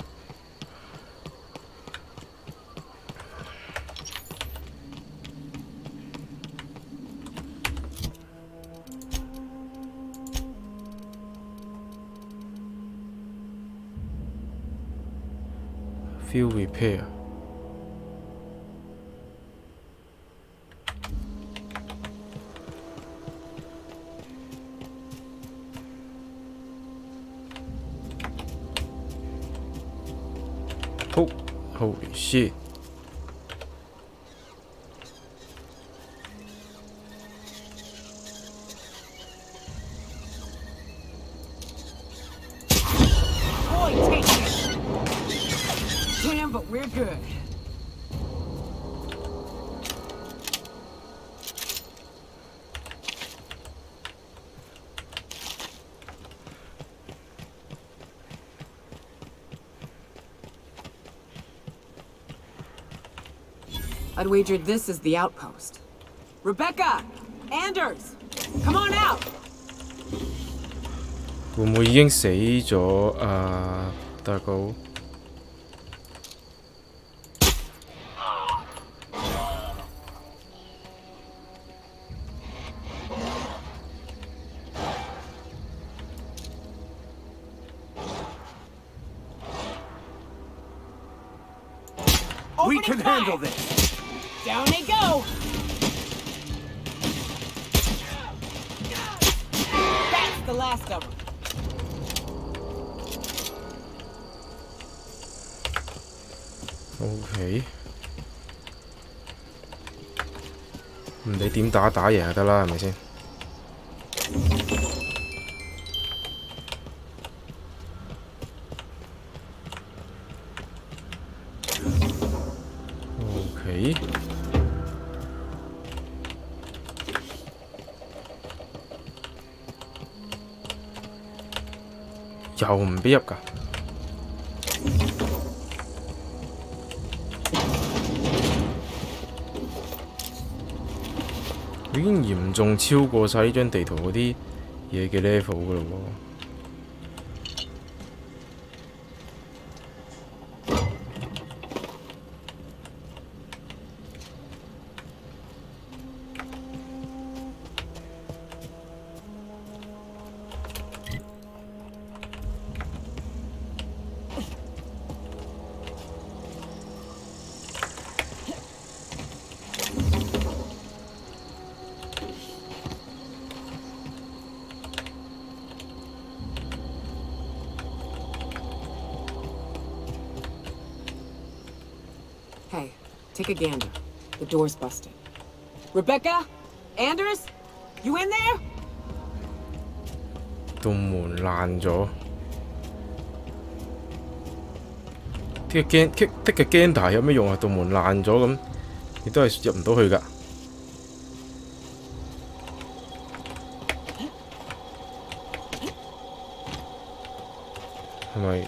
？Fuel repair。Oh, holy shit！ Boy, take it! Damn, but we're good. I'd wager this is the outpost. Rebecca! Anders! Come on out! 會唔會已經死咗啊，大佬？We can handle this. Down they go! the last of them. OK， 唔理點打贏就得啦，係咪先？OK， 又唔俾入㗎？已經嚴重超過晒呢張地圖嗰啲嘢嘅 level 㗎咯喎。Hey, take a gander. The door's busted. Rebecca? Anders? You in there? 道門爛咗，剔嘅 gander 有咩用啊？道門爛咗咁，你都係入唔到去㗎。係咪？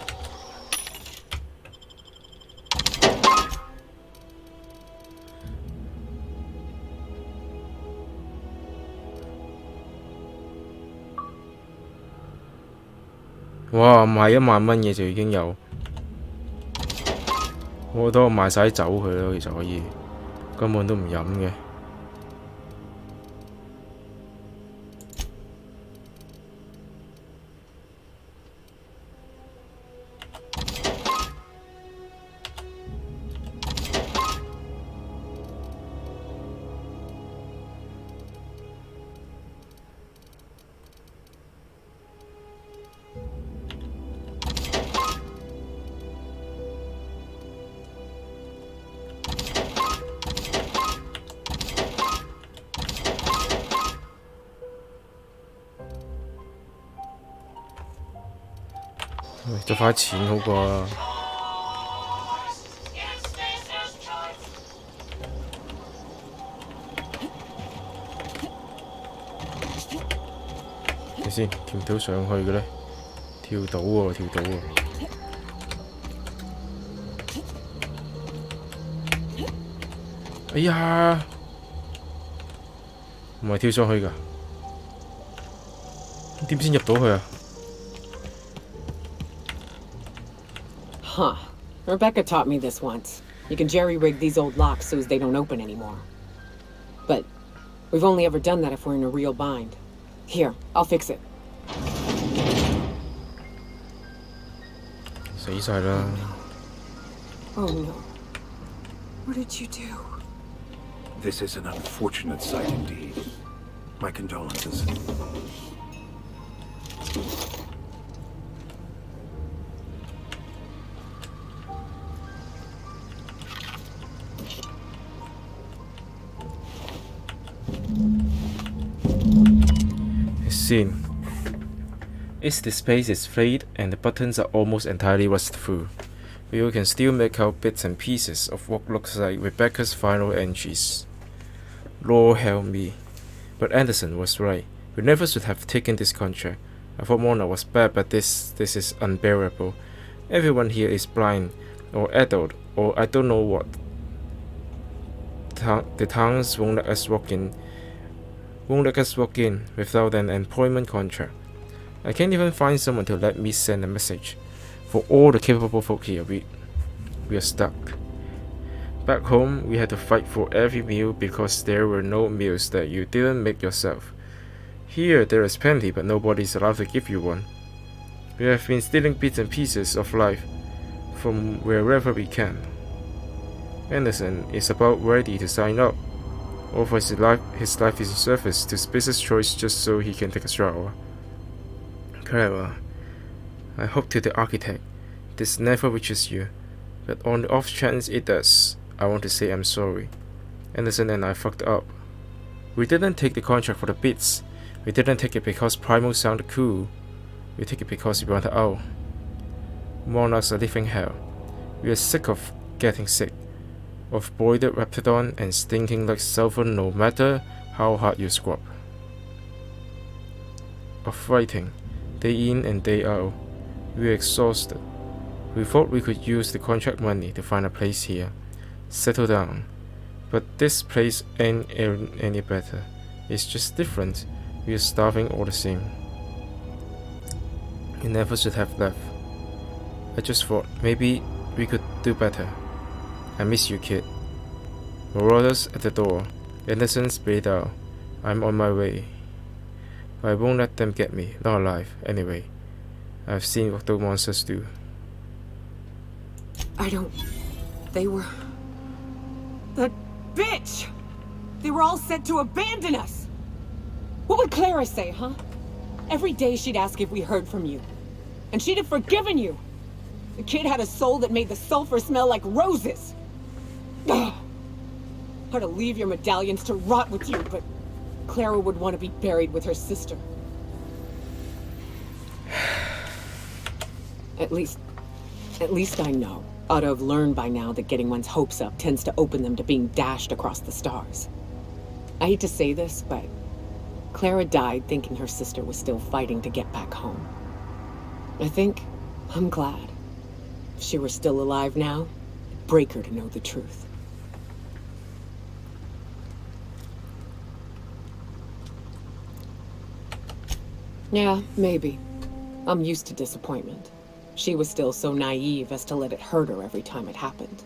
哇！賣10000蚊嘢就已經有，我覺得我賣晒啲酒佢咯，其實可以，根本都唔飲嘅。得返錢好過啦。睇先，跳唔跳上去嘅呢？跳到喎，跳到喎。哎呀，唔係跳上去㗎，點先入到去啊？ Huh. Rebecca taught me this once. You can jerry-rig these old locks so as they don't open anymore. But we've only ever done that if we're in a real bind. Here, I'll fix it. 死晒啦！ Oh no. What did you do? This is an unfortunate sight indeed. My condolences. Scene. Its display is frayed and the buttons are almost entirely rusted through, but you can still make out bits and pieces of what looks like Rebecca's final entries. Lord help me. But Anderson was right. We never should have taken this contract. I thought Mona was bad, but this is unbearable. Everyone here is blind, or adult, or I don't know what. The towns won't let us walk in without an employment contract. I can't even find someone to let me send a message. For all the capable folk here, we are stuck. Back home, we had to fight for every meal because there were no meals that you didn't make yourself. Here, there is plenty, but nobody's allowed to give you one. We have been stealing bits and pieces of life from wherever we can. Anderson is about ready to sign up. Offers his life is in service to Space's choice just so he can take a shower. Clara, I hope to the architect this never reaches you, but on the off chance it does, I want to say I'm sorry. Anderson and I fucked up. We didn't take the contract for the bits. We didn't take it because Primal sounded cool. We take it because we wanted out. Monarchs are living hell. We are sick of getting sick, of boiled raptidon and stinking like sulfur no matter how hard you scrub. Of fighting, day in and day out. We are exhausted. We thought we could use the contract money to find a place here, settle down. But this place ain't any better. It's just different. We are starving all the same. We never should have left. I just thought maybe we could do better. I miss you, kid. Marauders at the door. Innocence paid out. I'm on my way. But I won't let them get me, not alive, anyway. I've seen what those monsters do. They were... That bitch! They were all set to abandon us! What would Clara say, huh? Every day she'd ask if we heard from you. And she'd have forgiven you! The kid had a soul that made the sulfur smell like roses! Ugh. I'd to leave your medallions to rot with you, but Clara would want to be buried with her sister. At least I know. Ought to have learned by now that getting one's hopes up tends to open them to being dashed across the stars. I hate to say this, but Clara died thinking her sister was still fighting to get back home. I'm glad. If she were still alive now, it'd break her to know the truth. Yeah, maybe. I'm used to disappointment. She was still so naive as to let it hurt her every time it happened.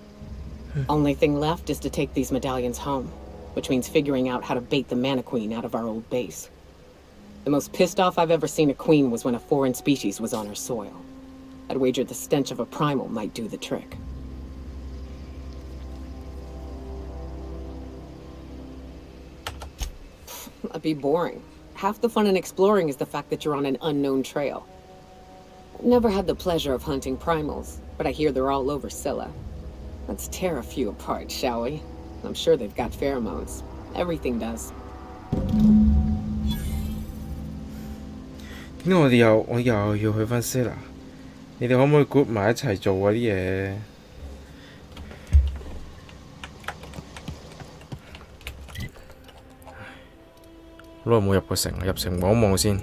Only thing left is to take these medallions home, which means figuring out how to bait the Mana Queen out of our old base. The most pissed off I've ever seen a queen was when a foreign species was on her soil. I'd wager the stench of a primal might do the trick. That'd be boring. Half the fun in exploring is the fact that you're on an unknown trail. Never had the pleasure of hunting primals, but I hear they're all over Scylla. Let's tear a few apart, shall we? I'm sure they've got pheromones. Everything does. 點解我又要去翻 Scylla？ 你哋可唔可以 group 埋一齊做嗰啲嘢？好耐冇入過城，入城望一望先。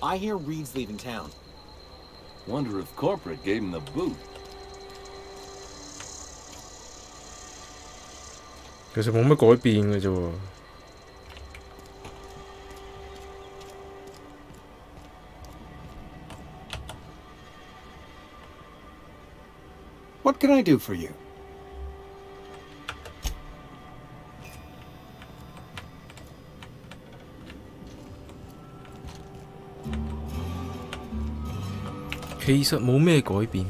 I hear Reed's leaving town. Wonder if corporate gave him the boot. 其實冇乜改變嘅啫喎。What can I do for you? 其實冇咩改變。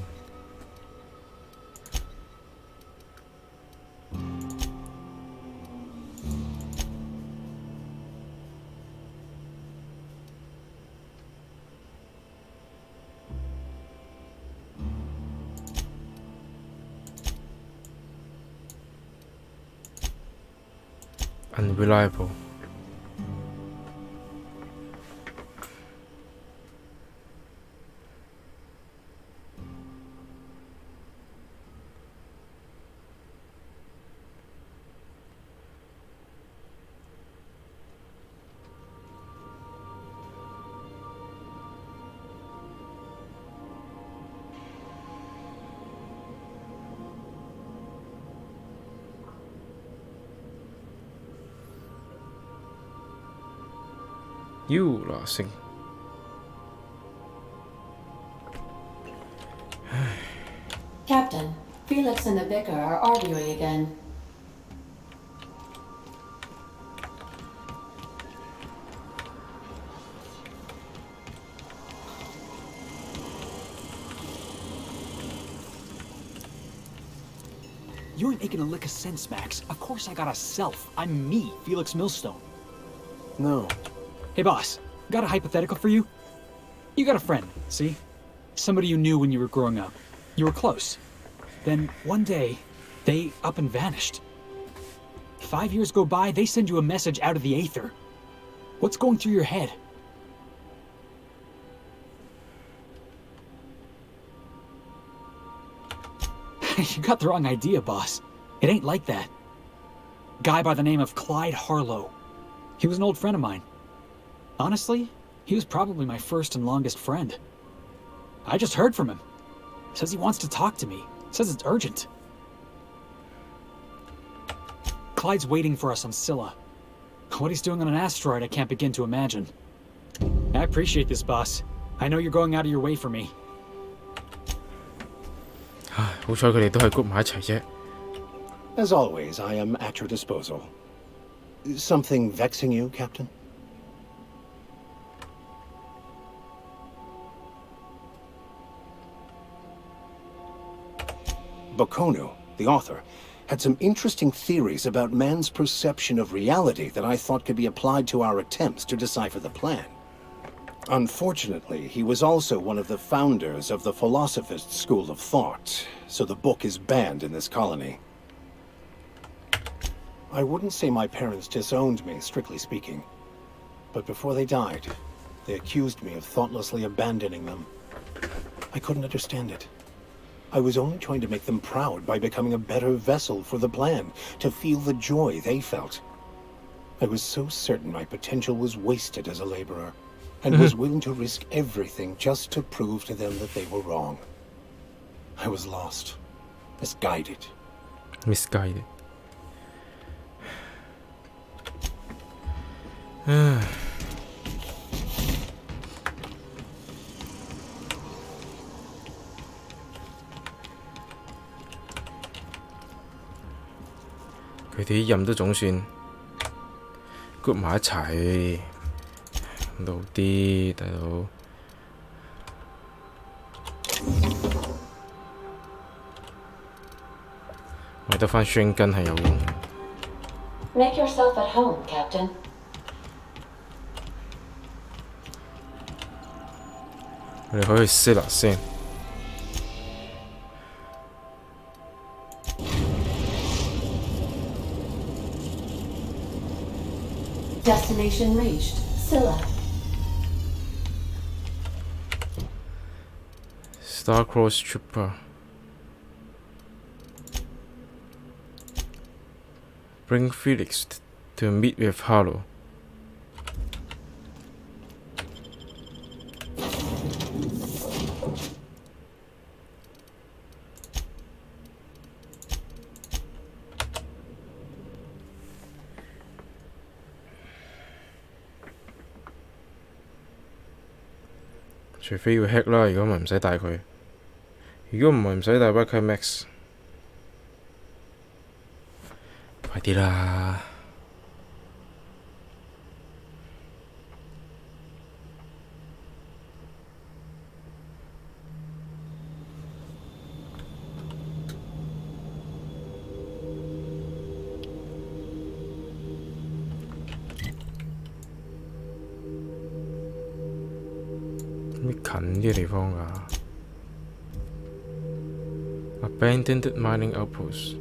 Unreliable. U 啦，成。唉， Captain, Felix and the vicar are arguing again. You ain't making a lick of sense, Max. Of course I got a self. I'm me, Felix Millstone. No. Hey, boss. Got a hypothetical for you? You got a friend, see? Somebody you knew when you were growing up. You were close. Then, one day, they up and vanished. 5 years go by, they send you a message out of the aether. What's going through your head? You got the wrong idea, boss. It ain't like that. Guy by the name of Clyde Harlow. He was an old friend of mine. Honestly, he was probably my first and longest friend. I just heard from him. Says he wants to talk to me. Says it's urgent. Clyde's waiting for us on Scylla. What he's doing on an asteroid I can't begin to imagine. I appreciate this, boss. I know you're going out of your way for me. 好彩佢哋都係 group 埋一齊啫。As always, I am at your disposal. Something vexing you, Captain? Bokono, the author, had some interesting theories about man's perception of reality that I thought could be applied to our attempts to decipher the plan. Unfortunately, he was also one of the founders of the Philosophist school of thought, so the book is banned in this colony. I wouldn't say my parents disowned me, strictly speaking, but before they died, they accused me of thoughtlessly abandoning them. I couldn't understand it. I was only trying to make them proud by becoming a better vessel for the plan, to feel the joy they felt. I was so certain my potential was wasted as a laborer, and was willing to risk everything just to prove to them that they were wrong. I was lost, misguided. Misguided. 佢哋啲任都總算 group 埋一齊，咁都好啲，大佬。我得翻雙根係有用。Make yourself at home, Captain. 我哋可以去 Scylla 先。Destination reached. Scylla. Star-Crossed Trooper. Bring Felix to meet with Harlow. «除非要 hack 啦，如果唔係唔使帶佢。如果唔係唔使帶 Waka Max。快啲啦！咩近啲嘅地方㗎 ？Abandoned mining outpost.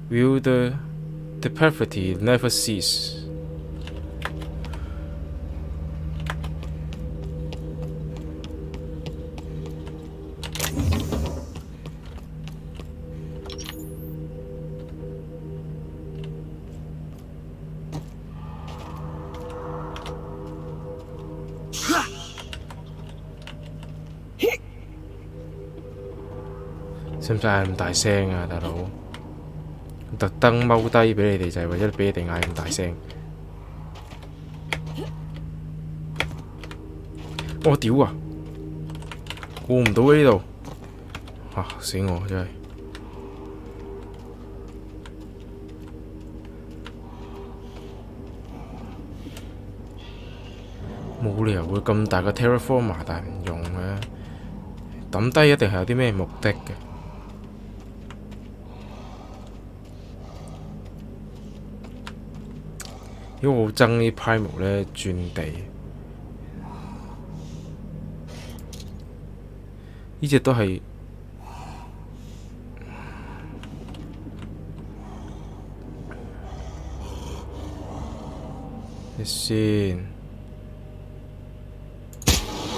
Will the depravity never cease? 使唔使嗌咁大聲啊，大佬？特登踎低俾你哋就係為咗俾你哋嗌咁大聲。我屌啊！過唔到呢度，嚇死我真係！冇理由會咁大個 terraformer，但係唔用嘅，抌低一定係有啲咩目的嘅。因為我好憎呢 Primal 呢轉地，呢隻都係先。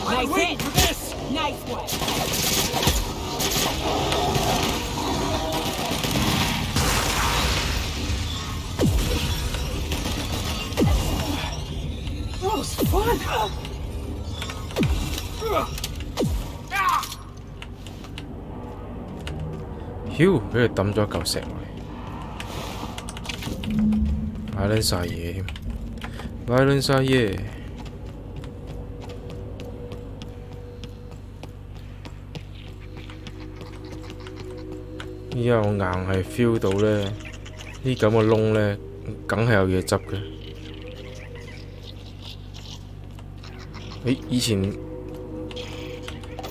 Nice hit! Nice one! That was fun! Hugh 俾佢抌咗一嚿石落嚟，拉撚晒嘢添，拉撚晒嘢。依家我硬係 feel 到咧，呢咁嘅窿咧，梗係有嘢執嘅。以前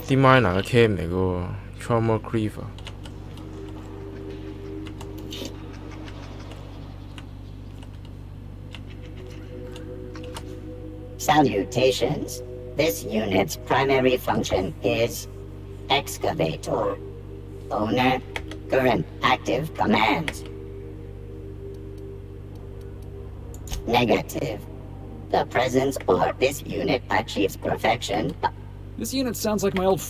啲 miner 嘅 cam 嚟嘅喎 ，Trauma Cleaver。Salutations. This unit's primary function is excavator. Owner, current active commands. Negative. The presence of this unit achieves perfection. This unit sounds like my old.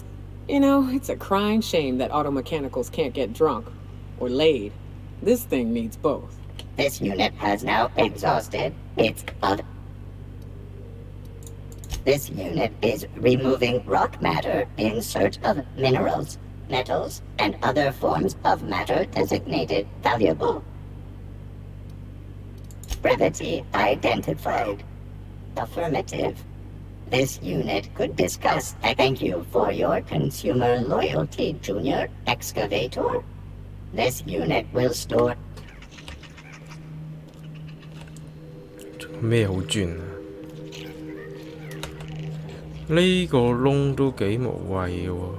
You know, it's a crying shame that auto mechanicals can't get drunk or laid. This thing needs both. This unit has now exhausted its other. This unit is removing rock matter in search of minerals, metals, and other forms of matter designated valuable. Brevity identified. Affirmative. This unit could discuss. I thank you for your consumer loyalty, Junior Excavator. This unit will store. 咩好轉啊？呢個窿都幾無謂嘅喎，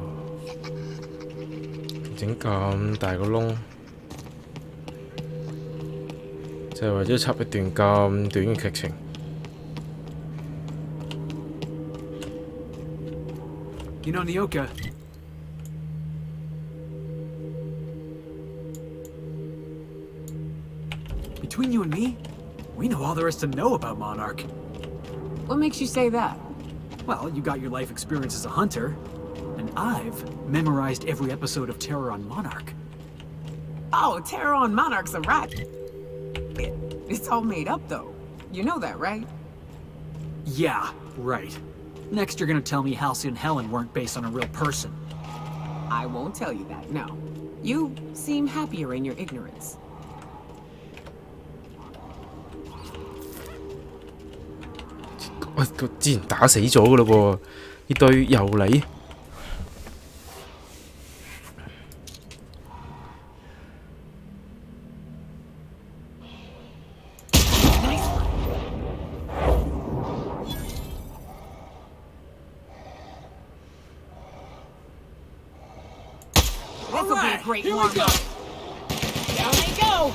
整咁大個窿，就係為咗插一段咁短嘅劇情。You know, Nyoka. Between you and me, we know all there is to know about Monarch. What makes you say that? Well, you got your life experience as a hunter, and I've memorized every episode of Terror on Monarch. Oh, Terror on Monarch's a rat. It's all made up, though. You know that, right? Yeah, right. Next, you're gonna tell me Halcyon and Helen weren't based on a real person. I won't tell you that, no. You seem happier in your ignorance. 我之前打死咗噶嘞喎，呢堆又嚟。This'll be a great warm-up. Down they go!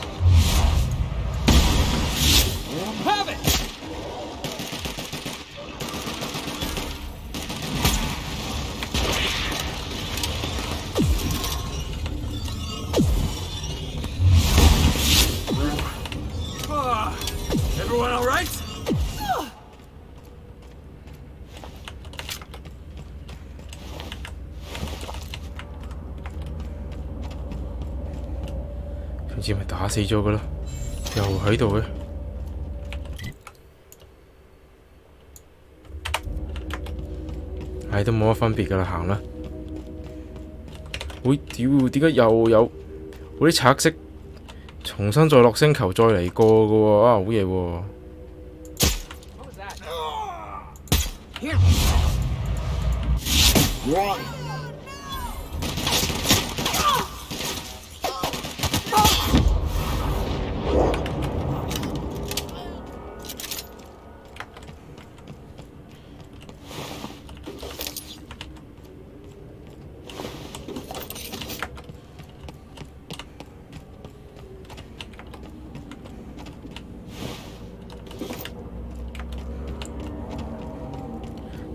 Have it! Everyone all right? 上次咪打死咗噶咯，又喺度嘅。唉，都冇乜分別噶啦，行啦。會屌，點解又有嗰啲橙色重新再落星球再嚟過嘅喎？啊，好嘢喎！ Here. Run.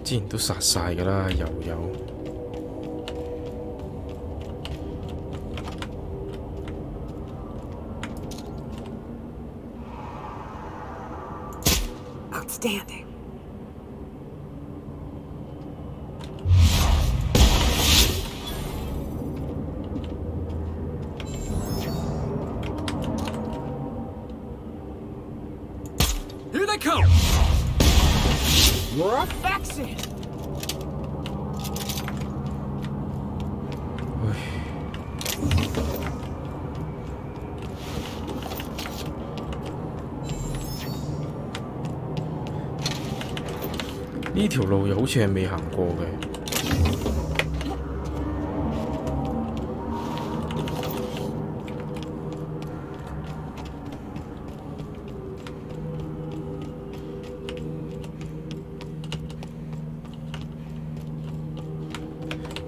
之前都殺晒㗎啦，又有。Outstanding. Here they come! Perfection! 呢條路又好似係未行過嘅。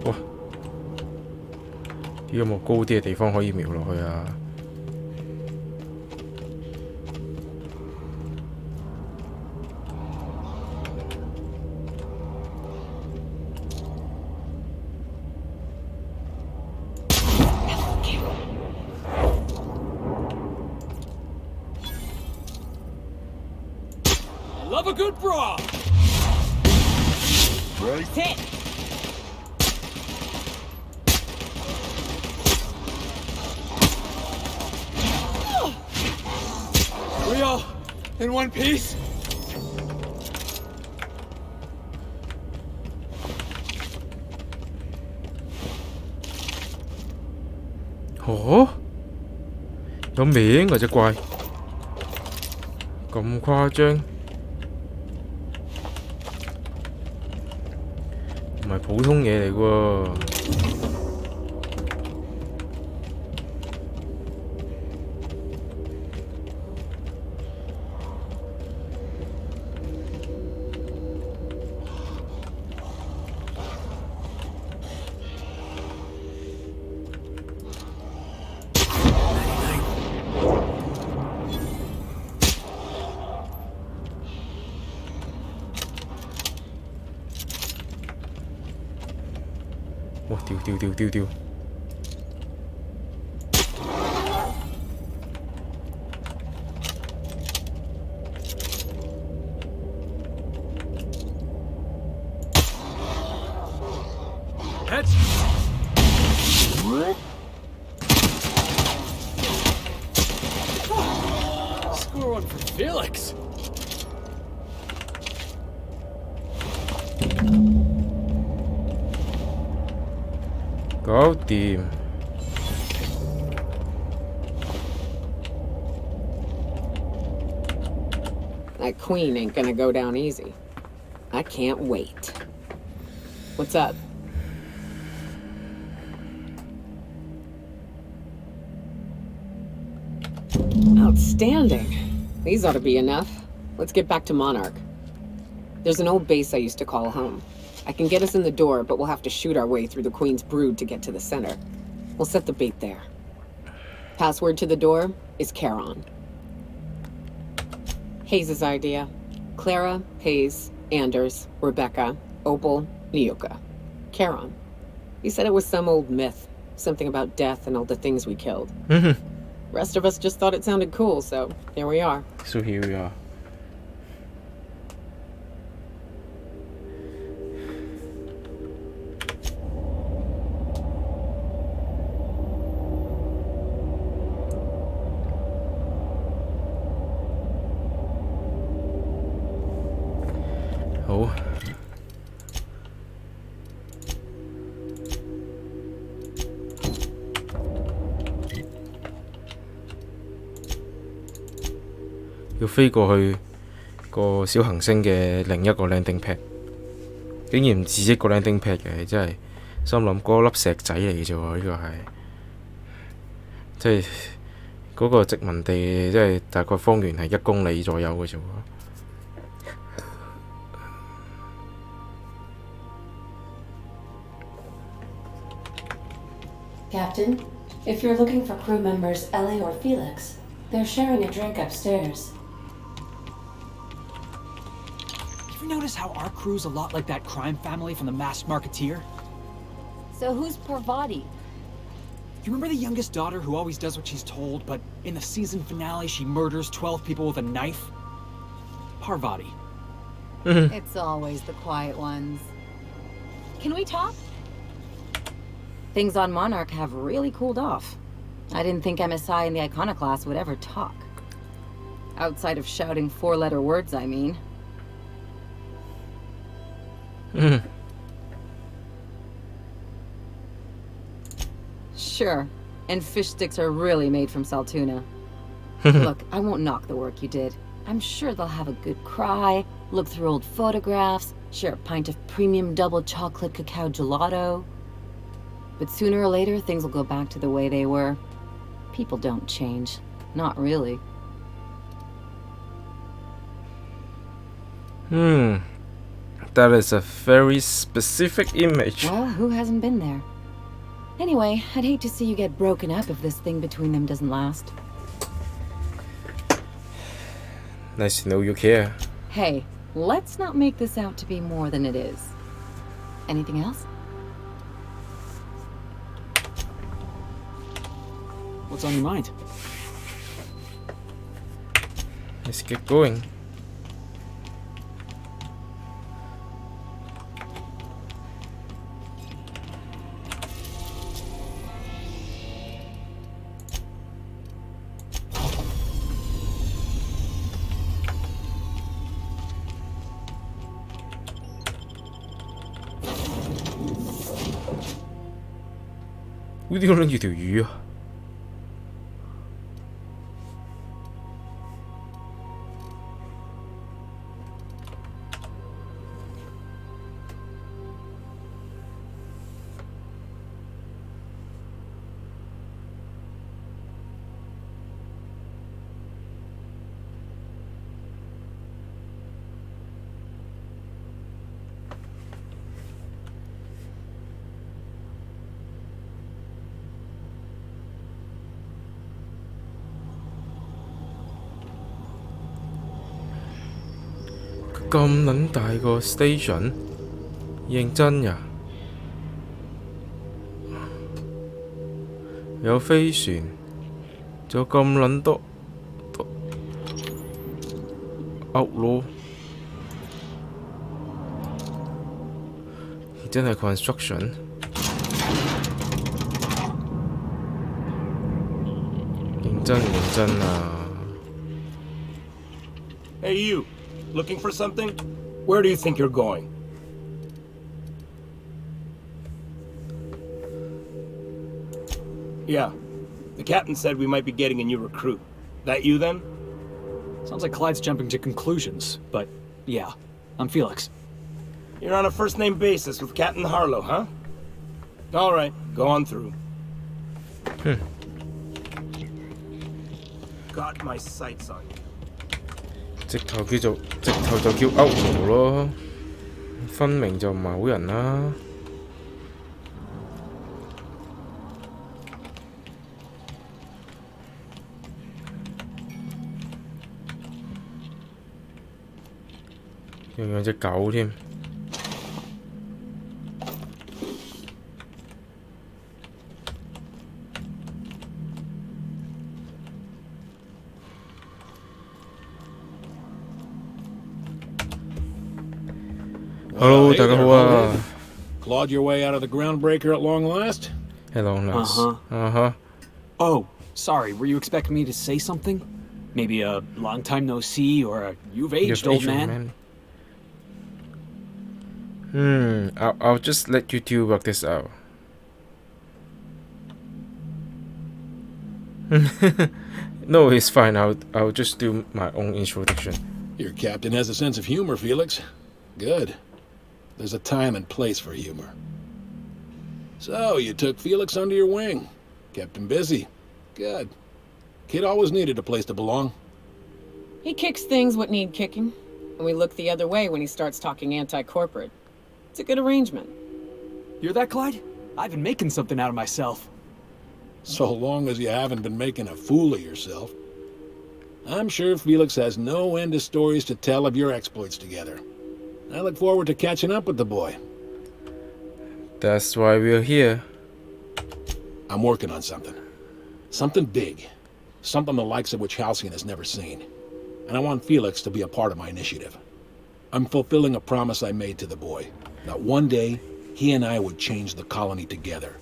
哇！有冇高啲嘅地方可以瞄落去啊？Love a good brawl! Right. Hit! We all in one piece? Oh? 有名啊隻怪，咁誇張，唔係普通嘢嚟喎。哇！掉！Heads! Score one for Felix!搞掂。That queen ain't gonna go down easy. I can't wait. What's up? Outstanding. These ought to be enough. Let's get back to Monarch. There's an old base I used to call home. I can get us in the door, but we'll have to shoot our way through the Queen's brood to get to the center. We'll set the bait there. Password to the door is Charon. Hayes' idea. Clara, Hayes, Anders, Rebecca, Opal, Nyoka. Charon. He said it was some old myth. Something about death and all the things we killed. Rest of us just thought it sounded cool, so here we are. So here we are. Oh. 要飛過去個小行星嘅另一個 landing pad，竟然唔止一個 landing pad 嘅，真係心諗嗰粒石仔嚟嘅啫喎，呢個係即係嗰個殖民地，即係大概方圓係1公里左右嘅啫喎。Captain, if you're looking for crew members Ellie or Felix, they're sharing a drink upstairs. ever notice how our crew's a lot like that crime family from The Masked Marketeer? So who's Parvati? You remember the youngest daughter who always does what she's told, but in the season finale she murders 12 people with a knife? Parvati. It's always the quiet ones. Can we talk? Things on Monarch have really cooled off. I didn't think MSI and the Iconoclast would ever talk. Outside of shouting four-letter words, I mean. Sure, and fish sticks are really made from Saltuna. Look, I won't knock the work you did. I'm sure they'll have a good cry, look through old photographs, share a pint of premium double chocolate cacao gelato. But sooner or later, things will go back to the way they were. People don't change. Not really. That is a very specific image. Well, who hasn't been there? Anyway, I'd hate to see you get broken up if this thing between them doesn't last. Nice to know you care. Hey, let's not make this out to be more than it is. Anything else? What's on your mind? Let's get going. Ui, 點解拎住條魚啊？咁撚大個 station，認真呀？有飛船，仲有咁撚多屋咯，真係 construction。認真啊！ Hey, you. Looking for something? Where do you think you're going? Yeah. The captain said we might be getting a new recruit. That you, then? Sounds like Clyde's jumping to conclusions, but yeah, I'm Felix. You're on a first-name basis with Captain Harlow, huh? All right, go on through. Got my sights on you. 直頭就叫歐豪咯，分明就唔係好人啦。仲有隻狗添。Hello， 大家好啊 Clawed your way out of the groundbreaker at long last? At long last. Oh, sorry, were you expecting me to say something? Maybe a long time no see or a you've aged, old man? I'll just let you two work this out. No, it's fine. I'll just do my own introduction. Your captain has a sense of humor, Felix. Good. There's a time and place for humor. So, you took Felix under your wing. Kept him busy. Good. Kid always needed a place to belong. He kicks things what need kicking, and we look the other way when he starts talking anti-corporate. It's a good arrangement. You're that, Clyde? I've been making something out of myself. So long as you haven't been making a fool of yourself. I'm sure Felix has no end of stories to tell of your exploits together. I look forward to catching up with the boy. That's why we're here. I'm working on something. Something big. Something the likes of which Halcyon has never seen. And I want Felix to be a part of my initiative. I'm fulfilling a promise I made to the boy. That one day, he and I would change the colony together.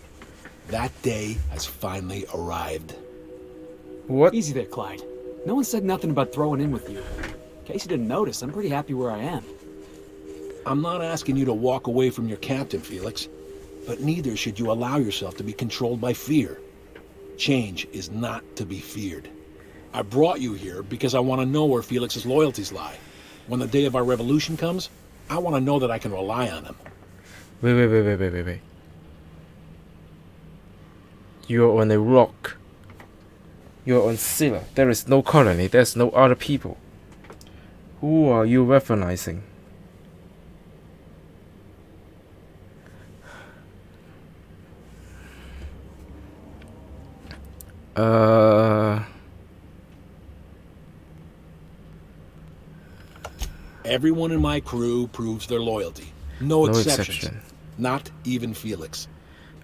That day has finally arrived. What? Easy there, Clyde. No one said nothing about throwing in with you. In case you didn't notice, I'm pretty happy where I am. I'm not asking you to walk away from your captain, Felix. But neither should you allow yourself to be controlled by fear. Change is not to be feared. I brought you here because I want to know where Felix's loyalties lie. When the day of our revolution comes, I want to know that I can rely on him. Wait. You're on a rock. You're on Scylla. There is no colony. There's no other people. Who are you weaponizing? Everyone in my crew proves their loyalty. No exceptions. Exception. Not even Felix.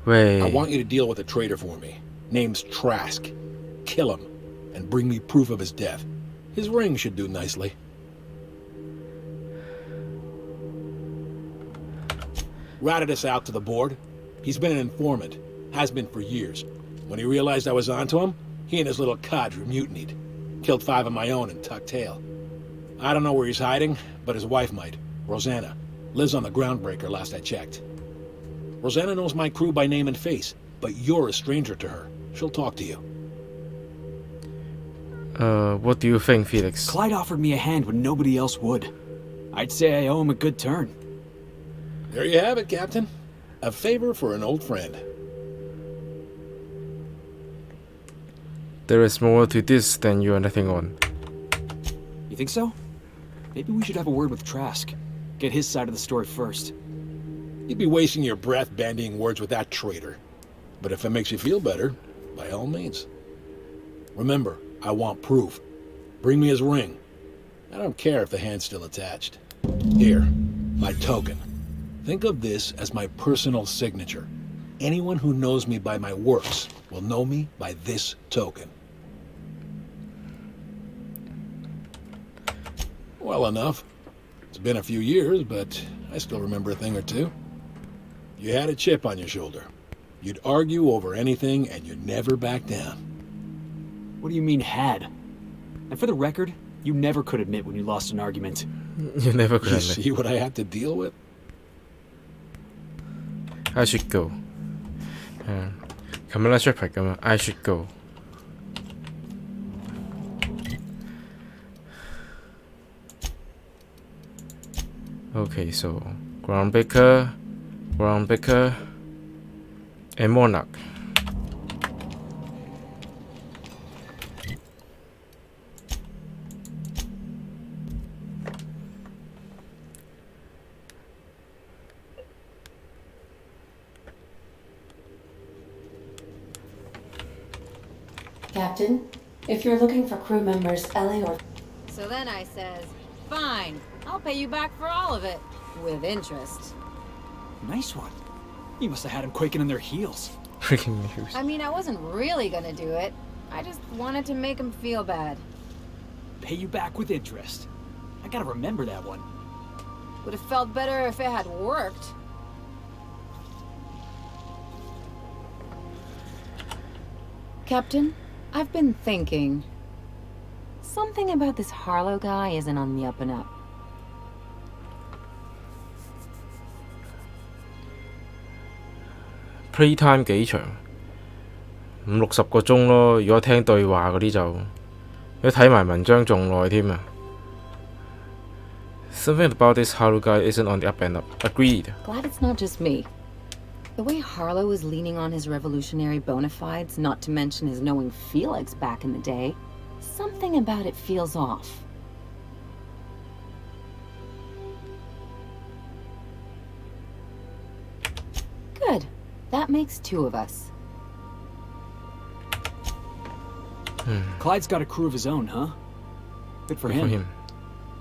Wait. I want you to deal with a traitor for me. Name's Trask. Kill him, and bring me proof of his death. His ring should do nicely. Ratted us out to the board. He's been an informant. Has been for years. When he realized I was onto him, he and his little cadre mutinied. Killed 5 of my own and tucked tail. I don't know where he's hiding, but his wife might. Rosanna. Lives on the Groundbreaker last I checked. Rosanna knows my crew by name and face, but you're a stranger to her. She'll talk to you. What do you think, Felix? Clyde offered me a hand when nobody else would. I'd say I owe him a good turn. There you have it, Captain. A favor for an old friend. There is more to this than you are letting on. You think so? Maybe we should have a word with Trask. Get his side of the story first. You'd be wasting your breath bandying words with that traitor. But if it makes you feel better, by all means. Remember, I want proof. Bring me his ring. I don't care if the hand's still attached. Here, my token. Think of this as my personal signature. Anyone who knows me by my works will know me by this token. Well enough. It's been a few years, but I still remember a thing or two. You had a chip on your shoulder. You'd argue over anything, and you'd never back down. What do you mean, had? And for the record, you never could admit when you lost an argument. You never could You admit. see what I had to deal with? I should go. Camilla Shepherd, I should go. Okay, so Groundbreaker, and Monarch. Captain, if you're looking for crew members Ellie or... So then I says, fine, I'll pay you back for all of it. With interest. Nice one. You must have had them quaking in their heels. Freaking news. I mean, I wasn't really gonna do it. I just wanted to make him feel bad. Pay you back with interest. I gotta remember that one. Would have felt better if it had worked. Captain, I've been thinking. Something about this Harlow guy isn't on the up and up. Playtime 幾長？50-60個鐘咯。如果聽對話嗰啲就，你睇埋文章仲耐添啊。Something about this Harlow guy isn't on the up and up. Agreed. Glad it's not just me. The way Harlow was leaning on his revolutionary bona fides, not to mention his knowing Felix back in the day, something about it feels off. Good. That makes 2 of us. Clyde's got a crew of his own, huh? Good for him.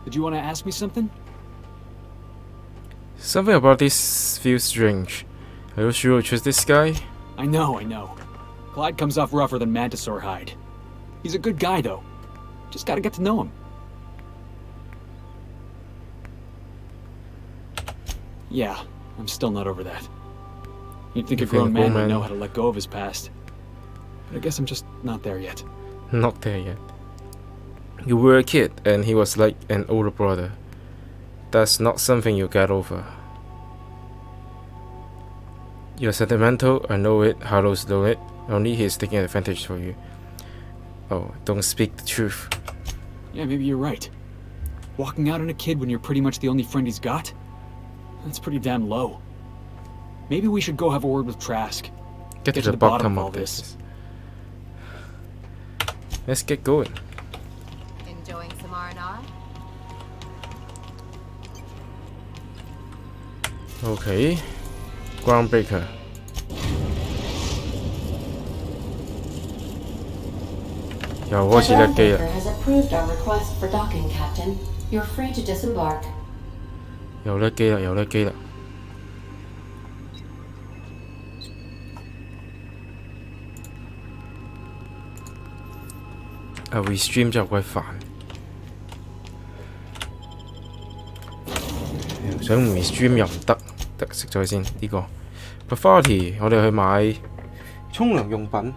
Did you want to ask me something? Something about this feels strange. Are you sure you trust this guy? I know. Clyde comes off rougher than Mantisaur hide. He's a good guy, though. Just gotta get to know him. Yeah, I'm still not over that. You'd think a grown man would know how to let go of his past. But I guess I'm just not there yet. Not there yet. You were a kid and he was like an older brother. That's not something you get over. You're sentimental, I know it, Harlow's know it. Only he's taking advantage for you. Oh, don't speak the truth. Yeah, maybe you're right. Walking out on a kid when you're pretty much the only friend he's got? That's pretty damn low. Maybe we should go have a word with Trask. Get to the bottom of this. Let's get going. Enjoying some R&R? Okay. Groundbreaker. The groundbreaker has approved our request for docking, Captain. You're free to disembark. 有得機啦。restream 真係鬼煩，想唔 restream 又唔得，得熄咗佢先呢個。Party 我哋去買沖涼用品。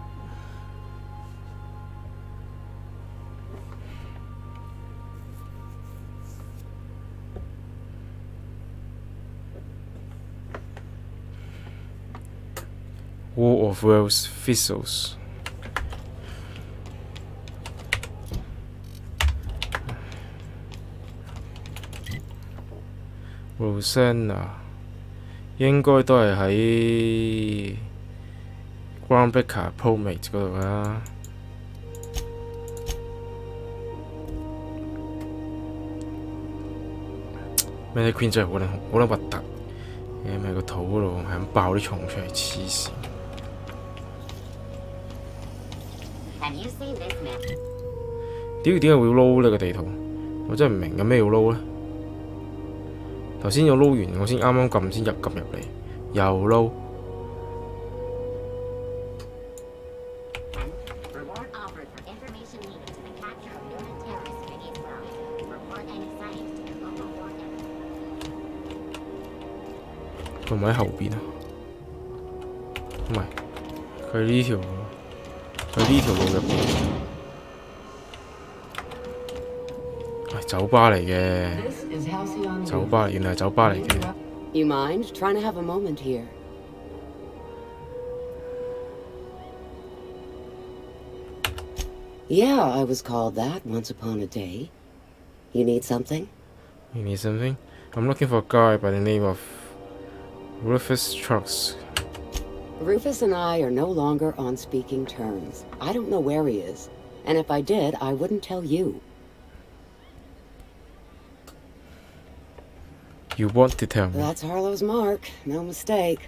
War of Worlds Thistles. Rosanna 應該都係喺 Groundbreaker Promate 嗰度啦。咩 Queen 真係好撚核突，咪個肚嗰度係咁爆啲蟲出嚟，黐線。屌點解會撈呢個地圖？我真係唔明有咩要撈呢？頭先有撈完，我先啱啱撳先撳入嚟，又撈。佢唔喺後邊啊？唔係，佢呢條路入邊。酒吧嚟嘅，酒吧原來係酒吧嚟嘅。You mind trying to have a moment here? Yeah, I was called that once upon a day. You need something? You need something? I'm looking for a guy by the name of Rufus Trucks. Rufus and I are no longer on speaking terms. I don't know where he is, and if I did, I wouldn't tell you. You want to tell me? That's Harlow's mark, no mistake.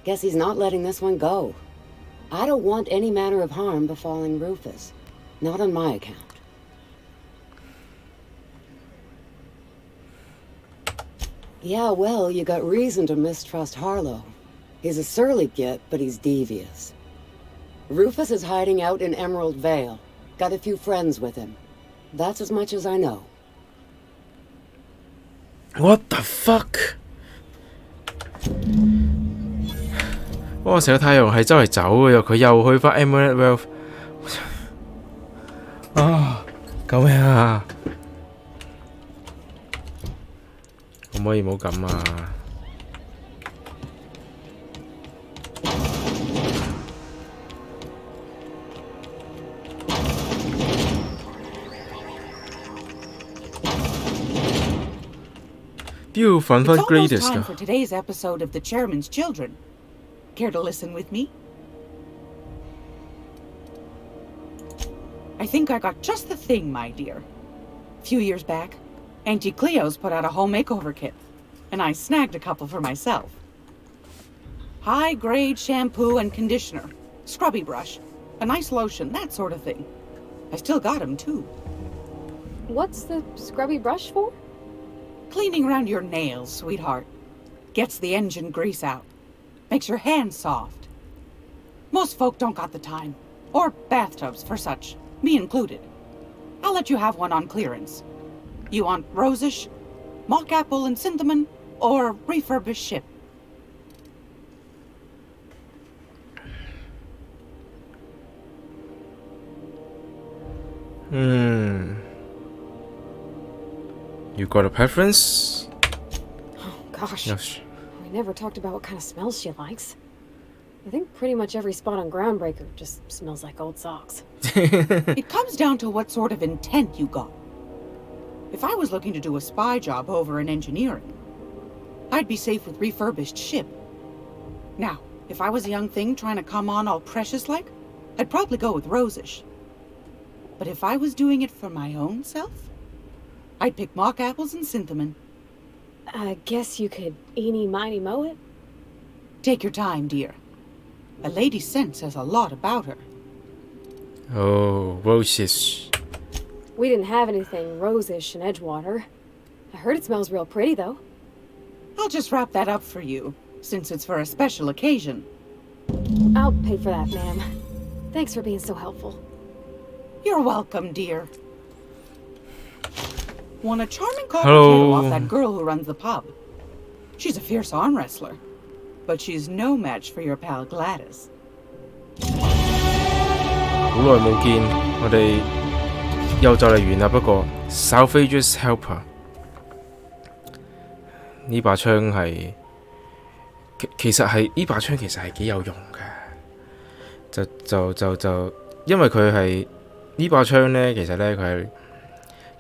Guess he's not letting this one go. I don't want any manner of harm befalling Rufus. Not on my account. Yeah, well, you got reason to mistrust Harlow. He's a surly git, but he's devious. Rufus is hiding out in Emerald Vale. Got a few friends with him. That's as much as I know. What the fuck？ 幫我成個太陽係周圍走嘅，佢又去返 Emerald Wealth。啊！救命啊！可唔可以唔好咁啊？It's almost time for today's episode of The Chairman's Children. Care to listen with me? I think I got just the thing, my dear. A few years back, Auntie Cleo's put out a home makeover kit, and I snagged a couple for myself. High-grade shampoo and conditioner, scrubby brush, a nice lotion, that sort of thing. I still got 'em, too. What's the scrubby brush for? Cleaning around your nails, sweetheart. Gets the engine grease out. Makes your hands soft. Most folk don't got the time. Or bathtubs for such, me included. I'll let you have one on clearance. You want rosish, mock apple and cinnamon, or refurbished ship? You got a preference? Oh, gosh. Yes. We never talked about what kind of smells she likes. I think pretty much every spot on Groundbreaker just smells like old socks. It comes down to what sort of intent you got. If I was looking to do a spy job over in engineering, I'd be safe with refurbished ship. Now, if I was a young thing trying to come on all precious-like, I'd probably go with rosish. But if I was doing it for my own self, I'd pick mock apples and cinnamon. I guess you could eeny-miny mow it? Take your time, dear. A lady's scent says a lot about her. Oh, roses. We didn't have anything rosish in Edgewater. I heard it smells real pretty, though. I'll just wrap that up for you, since it's for a special occasion. I'll pay for that, ma'am. Thanks for being so helpful. You're welcome, dear. Won a charming potato off that girl who runs the pub. She's a fierce arm wrestler, but she's no match for your pal Gladys. 好耐冇見，我哋又就嚟完啦。不過 Salvage's Helper 呢把槍係其實係呢把槍其實係幾有用嘅。因為佢係呢把槍呢，其實呢，佢係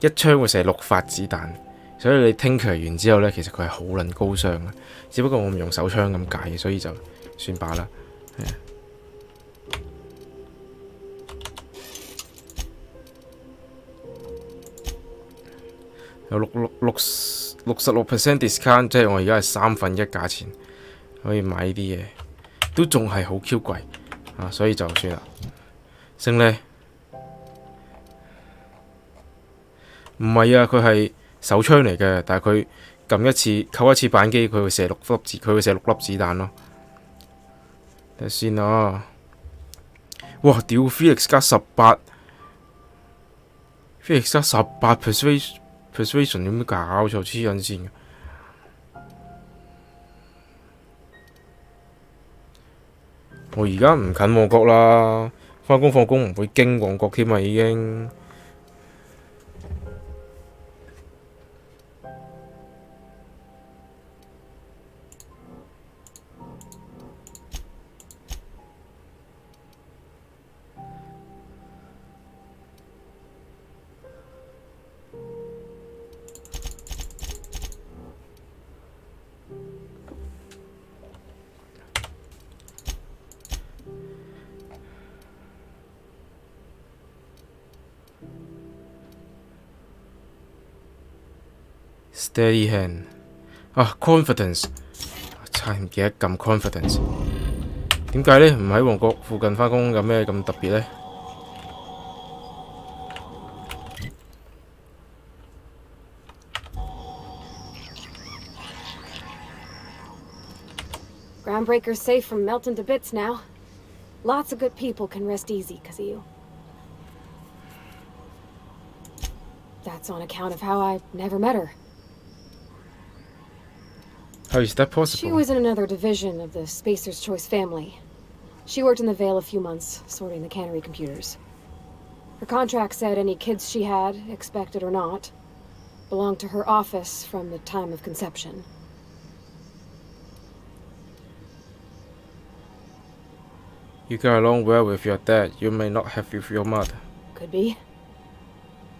一槍會射6發子彈，所以你tinker完之後呢，其實佢係好撚高傷嘅。只不過我唔用手槍咁解，所以就算罷啦。有66% discount， 即係我而家係1/3價錢可以買呢啲嘢，都仲係好 Q 貴啊，所以就算啦。升呢？唔係啊，佢係手槍嚟嘅，但係佢撳一次扣一次扳機，佢會射6粒子彈咯。睇下先啊！哇！屌 Felix 加18 ，Felix 加18 persuasion 有咩搞錯？黐撚線嘅。我而家唔近旺角啦，返工放工唔會經旺角添啊，已經。Steady hand 啊 ，confidence 差唔記得撳 confidence。點解呢？唔喺旺角附近返工有咩咁特別呢？ Groundbreaker's safe from melting to bits now. Lots of good people can rest easy because of you. That's on account of how I never met her. How is that possible? She was in another division of the Spacer's Choice family. She worked in the Vale a few months, sorting the cannery computers. Her contract said any kids she had, expected or not, belonged to her office from the time of conception. You got along well with your dad. You may not have with your mother. Could be.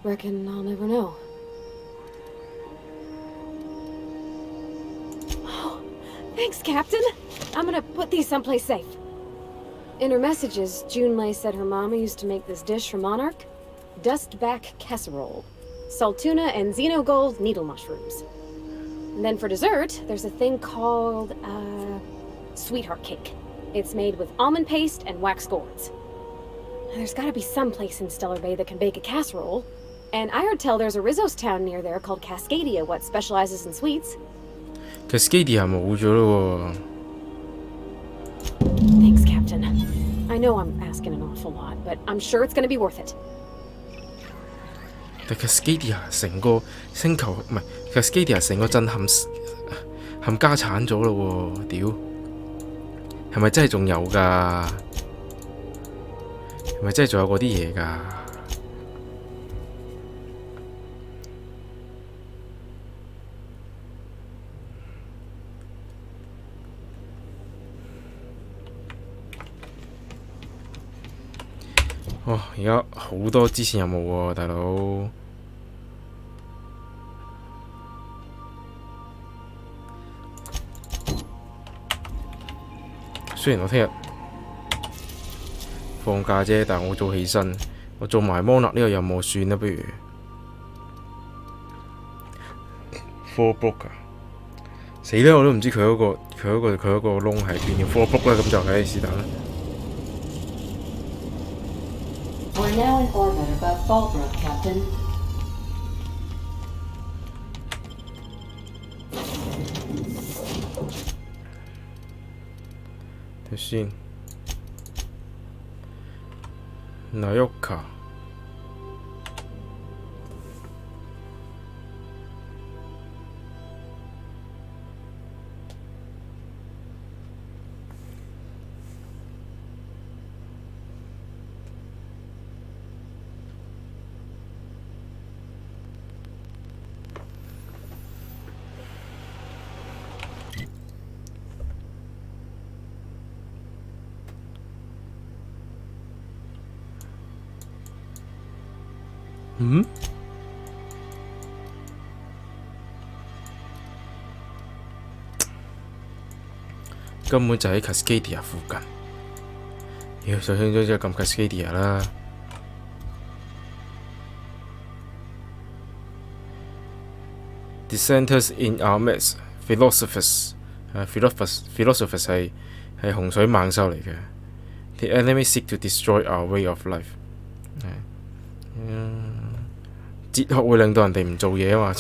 Reckon I'll never know. Oh, thanks, Captain. I'm gonna put these someplace safe. In her messages, Junlei said her mama used to make this dish for Monarch. Dustback casserole. Salt tuna and xenogold needle mushrooms. And then for dessert, there's a thing called, sweetheart cake. It's made with almond paste and wax gourds. There's gotta be some place in Stellar Bay that can bake a casserole, And I heard tell there's a Rizzo's town near there called Cascadia, what specializes in sweets. Cascadia 冇咗咯 Thanks, Captain. I know I'm asking an awful lot, but I'm sure it's gonna be worth it. 但 Cascadia 成個星球唔係 Cascadia 成個鎮冚家產咗咯喎！屌，係咪真係仲有㗎？係咪真係仲有嗰啲嘢㗎？哦，而家好多支線任務喎，大佬。雖然我聽日放假啫，但係我早起身，我做埋摩納呢個任務算啦，不如。Four block 啊！死啦！我都唔知佢嗰個窿喺邊嘅 Four block 啦，咁就係是但啦。We're now in orbit above Fallbrook, Captain. 睇先 ，Nayoka。嗯？根本就喺 Cascadia 附近。妖，首先就撳 Cascadia 啦。Dissenters in our midst, philosophers 係洪水猛獸嚟嘅。The enemy seek to destroy our way of life。哲學會令到人哋唔做嘢啊嘛，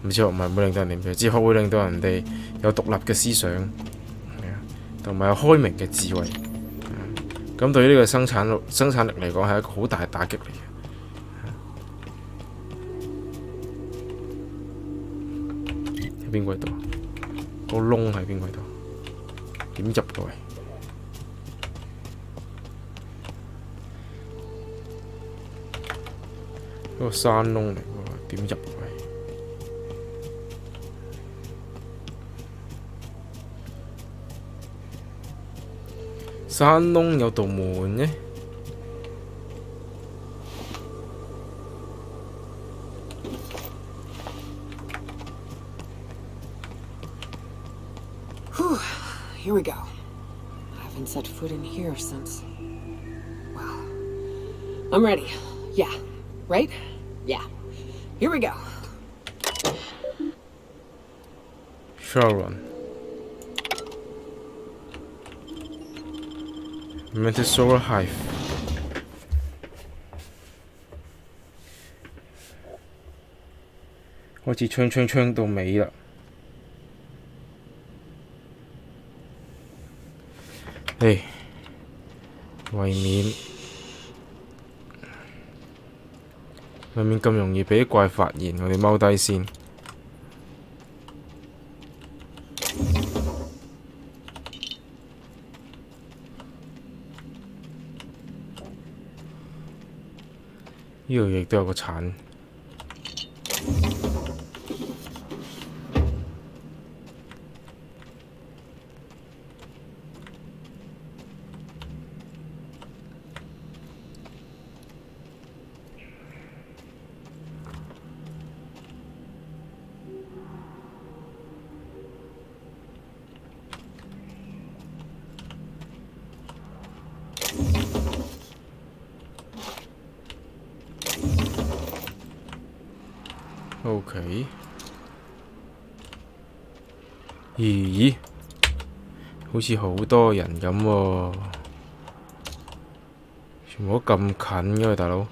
唔哲學唔係會令到人哋唔做，哲學會令到人哋有獨立嘅思想，同埋有開明嘅智慧。咁對於呢個生產力嚟講係一個好大嘅打擊嚟嘅。喺邊個度？個窿喺邊個度？點入到嚟？嗰個山窿嚟喎，點入去？山窿有道門嘅。Whew, here we go. I haven't set foot in here since. Well, I'm ready. Yeah. Right? Yeah. Here we go. Sharon. Meteora Hive. 開始槍到尾啦。唉，為免咁容易俾啲怪發現，我哋踎低先。呢度亦都有個鏟。OK， 咦？好似好多人咁喎，全部都咁近嘅大佬。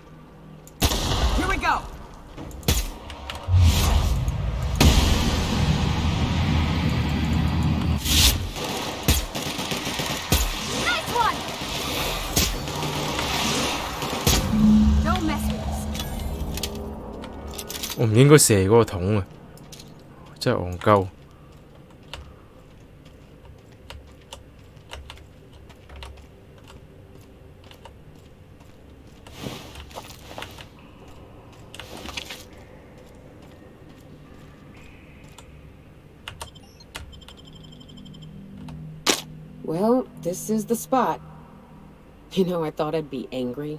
我唔應該射嗰個桶啊！真係戇鳩。Well, this is the spot. You know, I thought I'd be angry.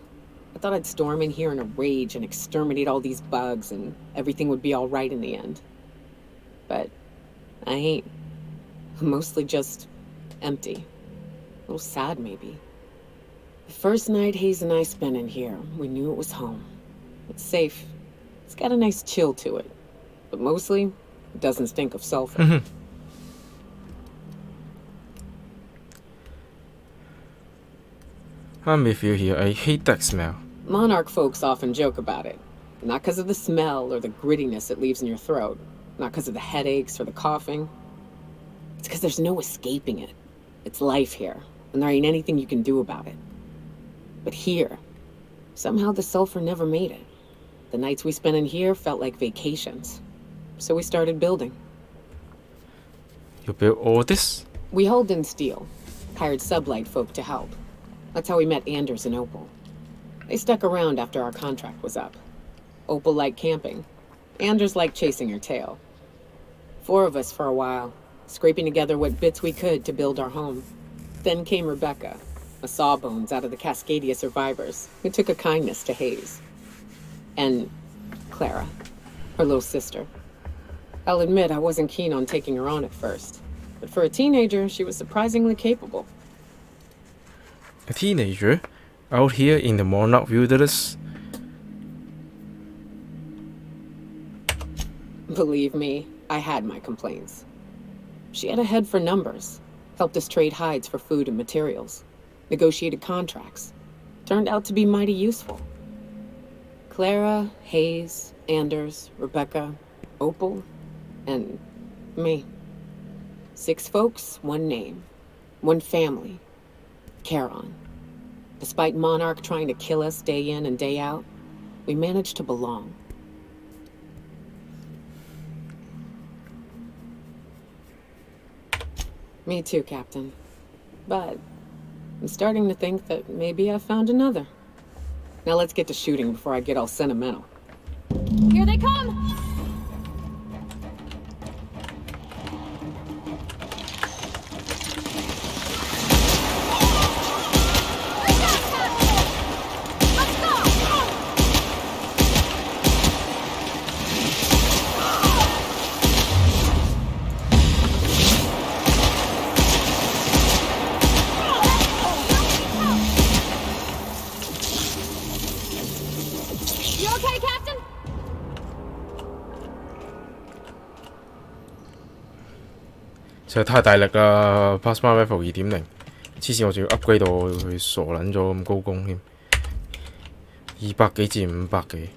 I thought I'd storm in here in a rage and exterminate all these bugs and everything would be all right in the end. But I ain't. I'm mostly just empty. A little sad, maybe. The first night Hayes and I spent in here, we knew it was home. It's safe. It's got a nice chill to it. But mostly, it doesn't stink of sulfur. I may feel here. I hate that smell. Monarch folks often joke about it. Not because of the smell or the grittiness it leaves in your throat. Not because of the headaches or the coughing. It's because there's no escaping it. It's life here, and there ain't anything you can do about it. But here, somehow the sulfur never made it. The nights we spent in here felt like vacations. So we started building. You built all this? We hauled in steel. Hired sublight folk to help. That's how we met Anders and Opal. They stuck around after our contract was up. Opal liked camping. Anders liked chasing her tail. 4 of us for a while, scraping together what bits we could to build our home. Then came Rebecca, a sawbones out of the Cascadia survivors, who took a kindness to Hayes. And Clara, her little sister. I'll admit I wasn't keen on taking her on at first, but for a teenager, she was surprisingly capable. A teenager? Out here in the Monarch wilderness? Believe me, I had my complaints. She had a head for numbers, helped us trade hides for food and materials, negotiated contracts. Turned out to be mighty useful. Clara, Hayes, Anders, Rebecca, Opal, and me. 6 folks, 1 name, 1 family. Charon. Despite Monarch trying to kill us day in and day out, we managed to belong. Me too, Captain. But I'm starting to think that maybe I found another. Now let's get to shooting before I get all sentimental. Here they come! You okay, Captain? 實在太大力啦 ！Plasma Rifle 2.0，黐線我仲要 upgrade 到佢傻撚咗咁高攻添，200幾至500幾。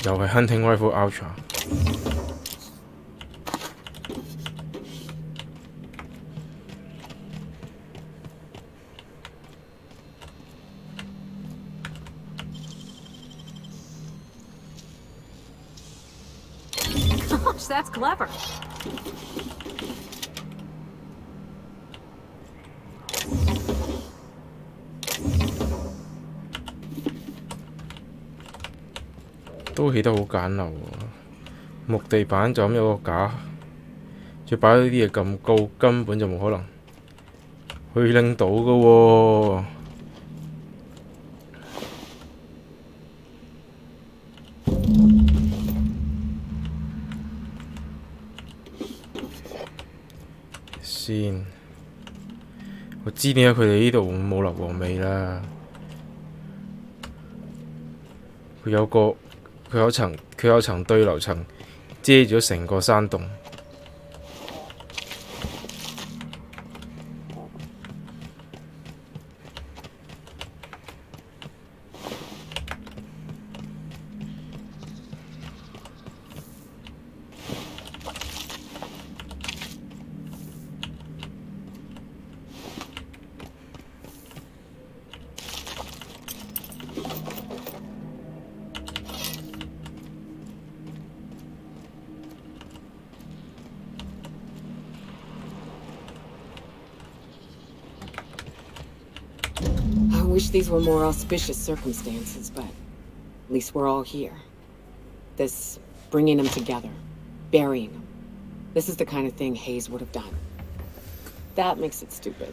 又係 Hunting Rifle Ultra。Gosh, that's clever.都起得好簡陋喎，木地板就咁有個架，仲擺到啲嘢咁高，根本就冇可能去拎到㗎喎。先，我知點解佢哋呢度冇硫磺味啦。佢有層對流層遮住咗成個山洞。wish these were more auspicious circumstances, but at least we're all here. This bringing them together, burying them. This is the kind of thing Hayes would have done. That makes it stupid.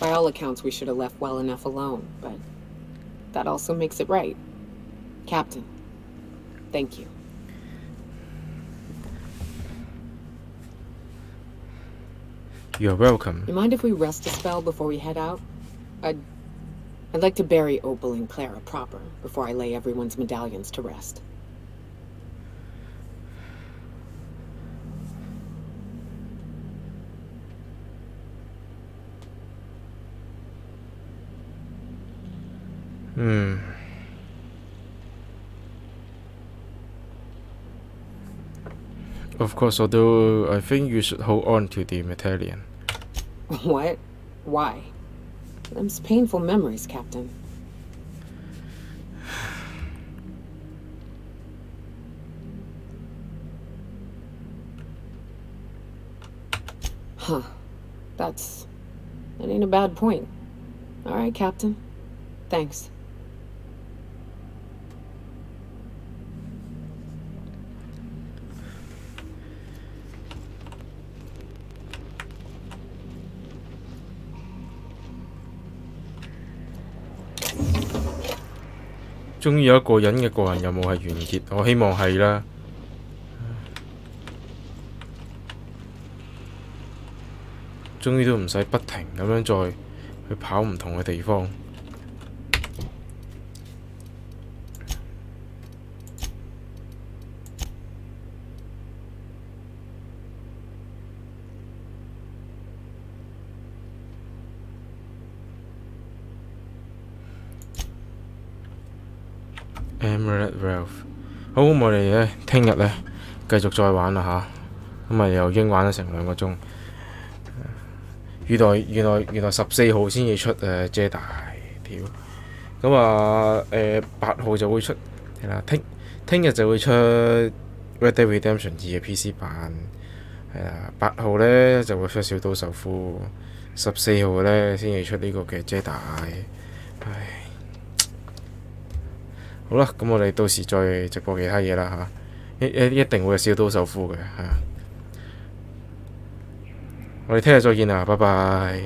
By all accounts, we should have left well enough alone, but that also makes it right. Captain, thank you. You're welcome. You mind if we rest a spell before we head out? I'd like to bury Opal and Clara proper before I lay everyone's medallions to rest. Of course, although I think you should hold on to the medallion. What? Why? Them's painful memories, Captain. Huh. That ain't a bad point. All right, Captain. Thanks.終於有一個人嘅個人任務係完結，我希望係啦。終於都唔使不停咁樣再去跑唔同嘅地方。Emerald Wealth， 好，咁我哋咧聽日咧繼續再玩啦吓，咁啊又已經玩咗成2個鐘。原來14號先至出Jedi 條，咁啊8號就會出係啦，聽日就會出 Red Dead Redemption 2嘅 PC 版，係啦，8號咧就會出小島秀夫，14號咧先至出呢個嘅 Jedi，唉。好啦，咁我哋到時再直播其他嘢啦嚇，一定會有小島秀夫嘅，係啊。我哋聽日再見啦，拜拜。